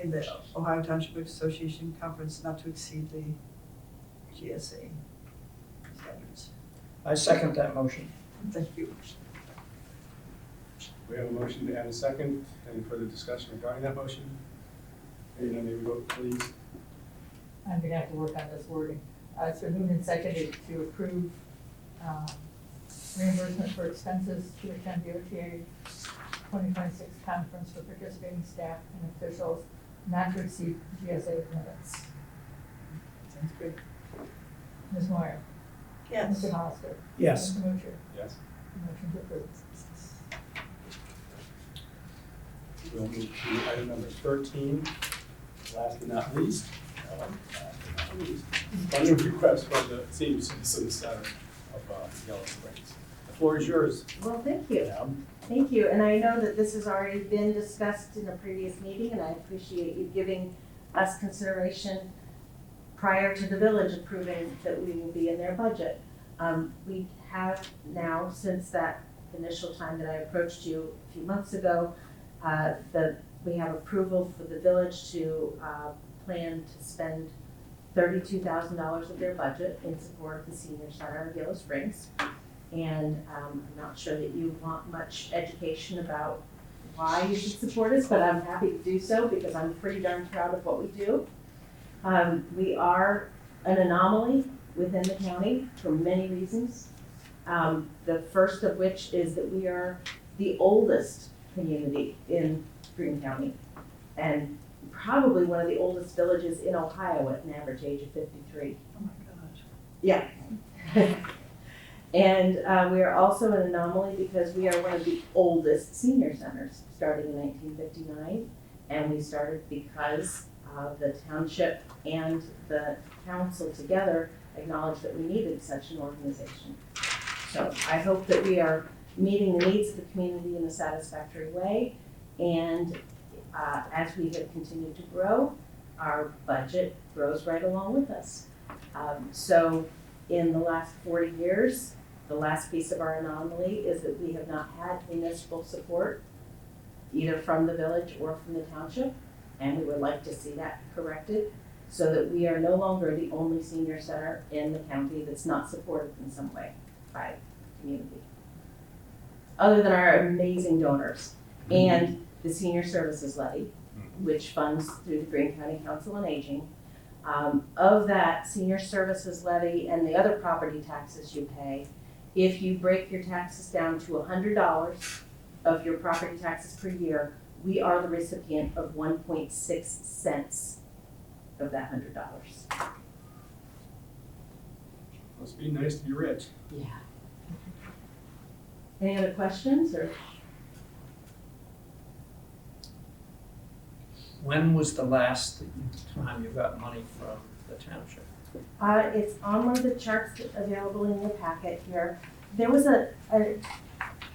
the Ohio Township Association conference not to exceed the GSA standards. I second that motion. Thank you. We have a motion to add a second. Any further discussion regarding that motion? Hearing none, may we vote, please? I'm gonna have to work on this wording. It's been moved and seconded to approve, reimbursement for expenses to attend the OTA 2026 conference for participating staff and officials not to exceed GSA limits. Sounds good. Ms. Moyer? Yes. Mr. Hollister? Yes. Mr. Mosher? Yes. Motion to approve. We'll move to item number 13, last but not least. Funding request from the Senior Citizen Center of Yellow Springs. The floor is yours. Well, thank you. Deb. Thank you. And I know that this has already been discussed in a previous meeting, and I appreciate you giving us consideration prior to the village approving that we will be in their budget. We have now, since that initial time that I approached you a few months ago, we have approval for the village to plan to spend $32,000 of their budget in support of the senior center of Yellow Springs. And I'm not sure that you want much education about why you should support us, but I'm happy to do so because I'm pretty darn proud of what we do. We are an anomaly within the county for many reasons. The first of which is that we are the oldest community in Greene County and probably one of the oldest villages in Ohio at an average age of 53. Oh my gosh. Yeah. And we are also an anomaly because we are one of the oldest senior centers, starting in 1959. And we started because the township and the council together acknowledged that we needed such an organization. So I hope that we are meeting the needs of the community in a satisfactory way. And as we have continued to grow, our budget grows right along with us. So in the last 40 years, the last piece of our anomaly is that we have not had municipal support, either from the village or from the township, and we would like to see that corrected so that we are no longer the only senior center in the county that's not supported in some way by the community. Other than our amazing donors and the senior services levy, which funds through the Greene County Council on Aging. Of that senior services levy and the other property taxes you pay, if you break your taxes down to $100 of your property taxes per year, we are the recipient of 1.6 cents of that $100. Must be nice to be rich. Yeah. Any other questions or? When was the last time you got money from the township? It's on one of the charts available in your packet here. There was an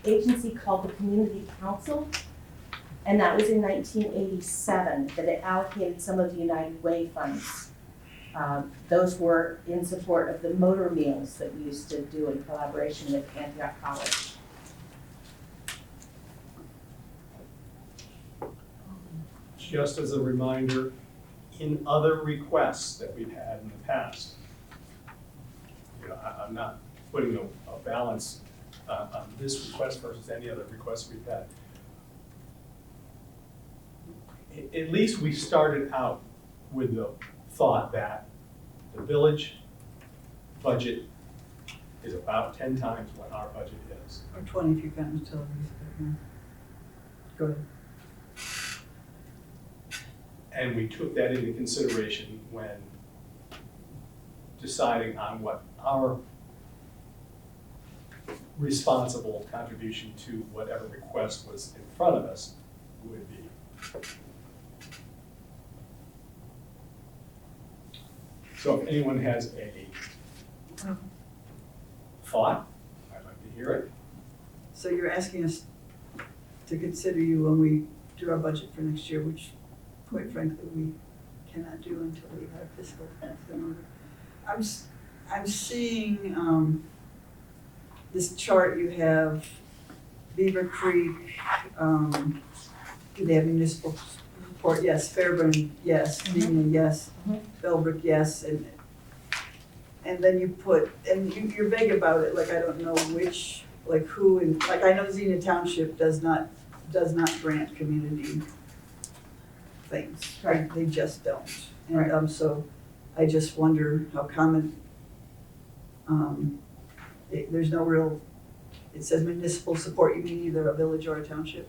agency called the Community Council, and that was in 1987, that it allocated some of the United Way funds. Those were in support of the motor meals that we used to do in collaboration with Antioch College. Just as a reminder, in other requests that we've had in the past, you know, I'm not putting a balance on this request versus any other request we've had. At least we started out with the thought that the village budget is about 10 times what our budget is. Or 20 if you count utilities. But, yeah. Go ahead. And we took that into consideration when deciding on what our responsible contribution to whatever request was in front of us would be. So if anyone has a thought, I'd like to hear it. So you're asking us to consider you when we do our budget for next year, which quite frankly we cannot do until we have fiscal plans in order. I'm seeing, this chart you have, Beaver Creek, do they have municipal support? Yes. Fairburn, yes. Neenah, yes. Bellbrook, yes. And then you put, and you're vague about it, like I don't know which, like who, and like I know Xenia Township does not grant community things. Right. They just don't. Right. And so I just wonder how common, there's no real, it says municipal support, you mean either a village or a township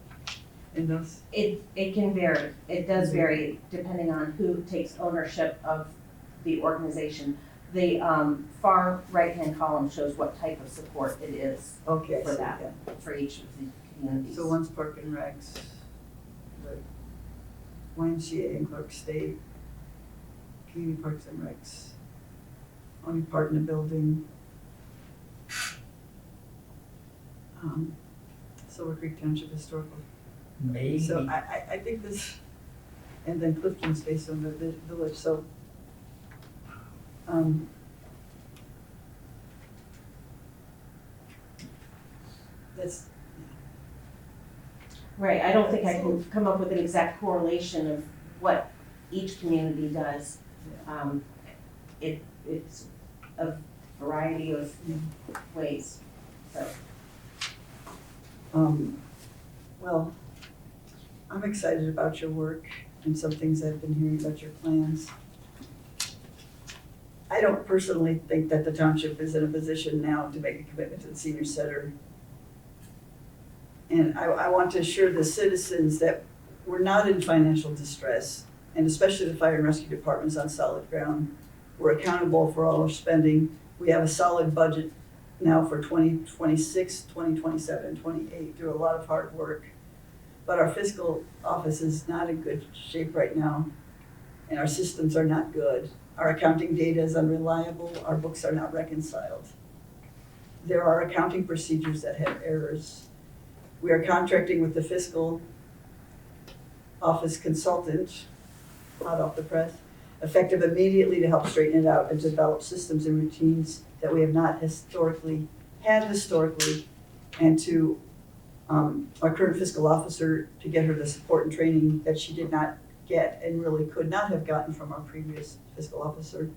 in those? It can vary. It does vary depending on who takes ownership of the organization. The far right-hand column shows what type of support it is Okay. for so, that, yeah. for each of the communities. So one's Park and Recs, the YMCA and Clark State, Community Parks and Recs, only part in the building. Silver Creek Township Historical. Maybe. So I think this, and then Clifton's based on the village, so. That's, Right, I don't think I can come up with an exact correlation of what each community does. It's a variety of ways, so. well, I'm excited about your work and some things I've been hearing about your plans. I don't personally think that the township is in a position now to make a commitment to the senior center. And I want to assure the citizens that we're not in financial distress, and especially the fire and rescue department is on solid ground. We're accountable for all our spending. We have a solid budget now for 2026, 2027, and 28 through a lot of hard work. But our fiscal office is not in good shape right now, and our systems are not good. Our accounting data is unreliable. Our books are not reconciled. There are accounting procedures that have errors. We are contracting with the fiscal office consultant, hot off the press, effective immediately to help straighten it out and develop systems and routines that we have not historically, and to our current fiscal officer to get her the support and training that she did not get and really could not have gotten from our previous fiscal officer.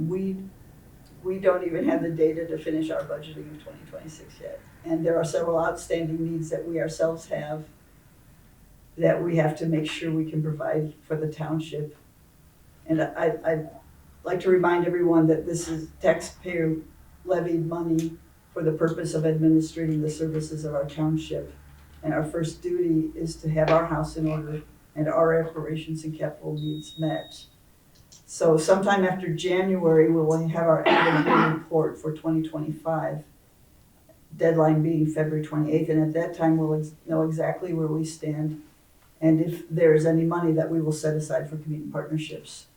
We don't even have the data to finish our budgeting in 2026 yet. And there are several outstanding needs that we ourselves have that we have to make sure we can provide for the township. And I'd like to remind everyone that this is taxpayer levied money for the purpose of administrating the services of our township. And our first duty is to have our house in order and our operations and capital needs met. So sometime after January, we'll have our annual report for 2025, deadline being February 28th. And at that time, we'll know exactly where we stand and if there is any money that we will set aside for community partnerships.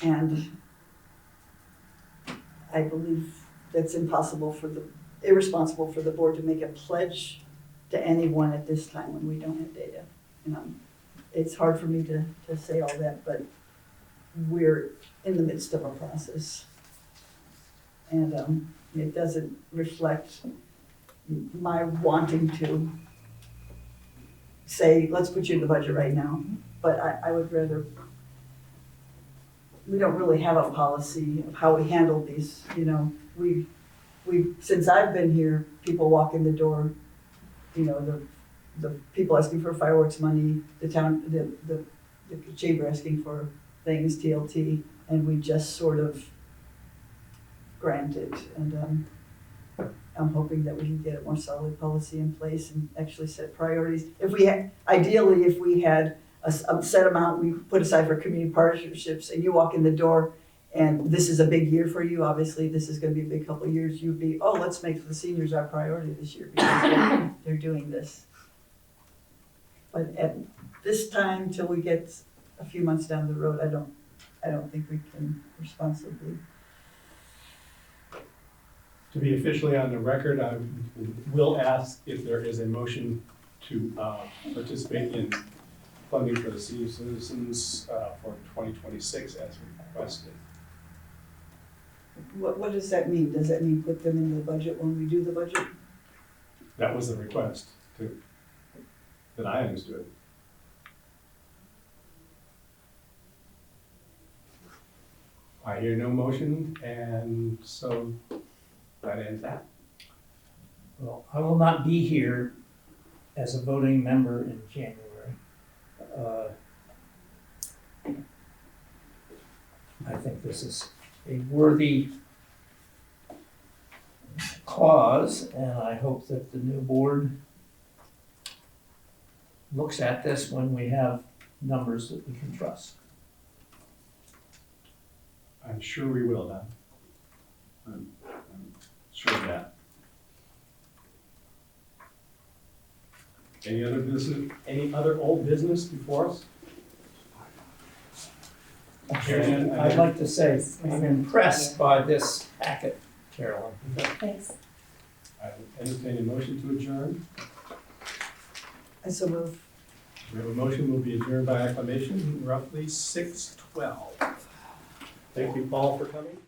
And I believe that's irresponsible for the board to make a pledge to anyone at this time when we don't have data. It's hard for me to say all that, but we're in the midst of a process. And it doesn't reflect my wanting to say, let's put you in the budget right now. But I would rather, we don't really have a policy of how we handle these, we since I've been here, people walk in the door, the people asking for fireworks money, the chamber asking for things, TLT, and we just sort of grant it. And I'm hoping that we can get a more solid policy in place and actually set priorities. Ideally, if we had a set amount we put aside for community partnerships and you walk in the door and this is a big year for you, obviously this is gonna be a big couple of years, you'd be, oh, let's make the seniors our priority this year because they're doing this. But at this time, till we get a few months down the road, I don't think we can responsibly. To be officially on the record, I will ask if there is a motion to participate in funding for the senior citizens for 2026 as requested. What does that mean? Does that mean put them in the budget when we do the budget? That was the request, too, that I understood. I hear no motion, and so that ends that. Well, I will not be here as a voting member in January. I think this is a worthy cause, and I hope that the new board looks at this when we have numbers that we can trust. I'm sure we will, Don. I'm sure of that. Any other business, any other old business before us? Carolyn, I'd like to say, I'm impressed by this packet, Carolyn. Thanks. I entertain a motion to adjourn. I so move. We have a motion, will be adjourned by acclamation, roughly 6:12. Thank you, Paul, for coming.